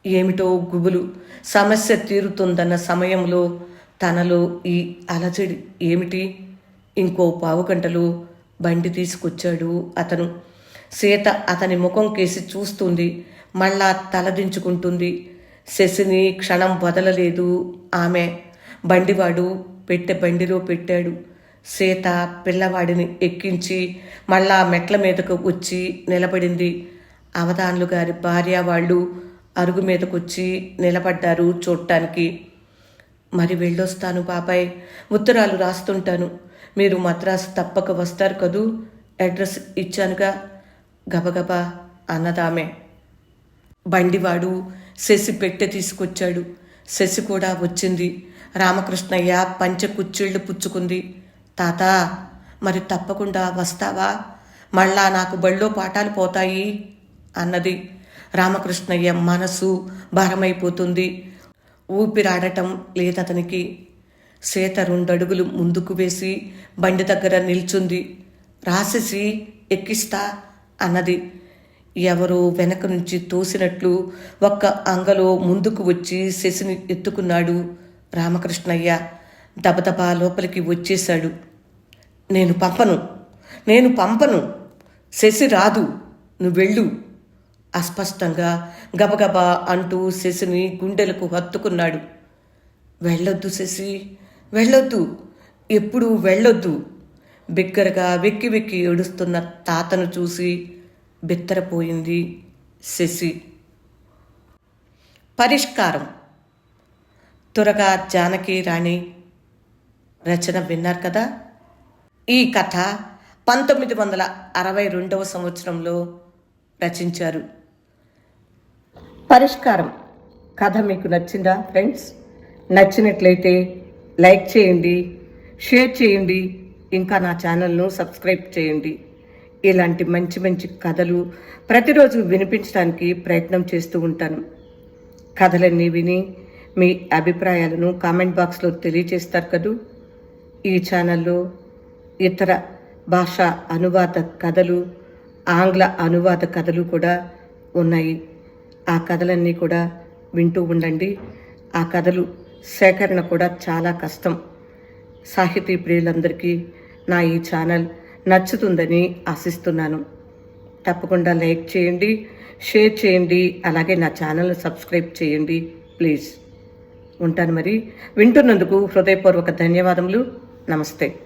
ఏమిటో గుబులు. సమస్య తీరుతుందన్న సమయంలో తనలో ఈ అలజడి ఏమిటి? ఇంకో 15 గంటలు బండి తీసుకొచ్చాడు అతను. సీత అతని ముఖం కేసి చూస్తుంది. మళ్ళా తలదించుకుంటుంది. శశిని క్షణం వదలలేదు ఆమె. బండివాడు పెట్టె బండిలో పెట్టాడు. సీత పిల్లవాడిని ఎక్కించి మళ్ళా మెట్ల మీదకు వచ్చి నిలబడింది. అవధాన్లు గారి భార్య వాళ్ళు అరుగు మీదకొచ్చి నిలబడ్డారు చూడటానికి. మరి వెళ్ళొస్తాను బాబాయ్, ఉత్తరాలు రాస్తుంటాను. మీరు మద్రాసు తప్పక వస్తారు కదూ, అడ్రస్ ఇచ్చానుగా గబగబా అన్నదామె. బండివాడు శశి పెట్టె తీసుకొచ్చాడు. శశి కూడా వచ్చింది. రామకృష్ణయ్య పంచె కుచ్చిళ్ళు పుచ్చుకుంది. తాత, మరి తప్పకుండా వస్తావా? మళ్ళా నాకు బళ్ళో పాఠాలు పోతాయి అన్నది. రామకృష్ణయ్య మనసు భారమైపోతుంది. ఊపిరాడటం లేదతనికి. సీత 2 అడుగులు ముందుకు వేసి బండి దగ్గర నిల్చుంది. రాసేసి ఎక్కిస్తా అన్నది. ఎవరో వెనక నుంచి తోసినట్లు ఒక్క అంగలో ముందుకు వచ్చి శశిని ఎత్తుకున్నాడు రామకృష్ణయ్య. దబదబా లోపలికి వచ్చేశాడు. నేను పంపను, శశి రాదు, నువ్వెళ్ళు అస్పష్టంగా గబగబా అంటూ శశిని గుండెలకు హత్తుకున్నాడు. వెళ్ళొద్దు శశి, వెళ్ళొద్దు, ఎప్పుడూ వెళ్ళొద్దు. బిగ్గరగా వెక్కి వెక్కి ఏడుస్తున్న తాతను చూసి బిత్తరపోయింది శశి. పరిష్కారం. త్వరగా జానకి రాణి రచన విన్నారు కదా. ఈ కథ 1962వ సంవత్సరంలో రచించారు. పరిష్కారం కథ మీకు నచ్చిందా ఫ్రెండ్స్? నచ్చినట్లయితే లైక్ చేయండి, షేర్ చేయండి, ఇంకా నా ఛానల్ను సబ్స్క్రైబ్ చేయండి. ఇలాంటి మంచి మంచి కథలు ప్రతిరోజు వినిపించడానికి ప్రయత్నం చేస్తూ ఉంటాను. కథలన్నీ విని మీ అభిప్రాయాలను కామెంట్ బాక్స్లో తెలియజేస్తారు కదూ. ఈ ఛానల్లో ఇతర భాషా అనువాద కథలు, ఆంగ్ల అనువాద కథలు కూడా ఉన్నాయి. ఆ కథలన్నీ కూడా వింటూ ఉండండి. ఆ కథలు సేకరణ కూడా చాలా కష్టం. సాహితీ ప్రియులందరికీ నా ఈ ఛానల్ నచ్చుతుందని ఆశిస్తున్నాను. తప్పకుండా లైక్ చేయండి, షేర్ చేయండి, అలాగే నా ఛానల్ని సబ్స్క్రైబ్ చేయండి ప్లీజ్. ఉంటాను మరి. వింటున్నందుకు హృదయపూర్వక ధన్యవాదములు. నమస్తే.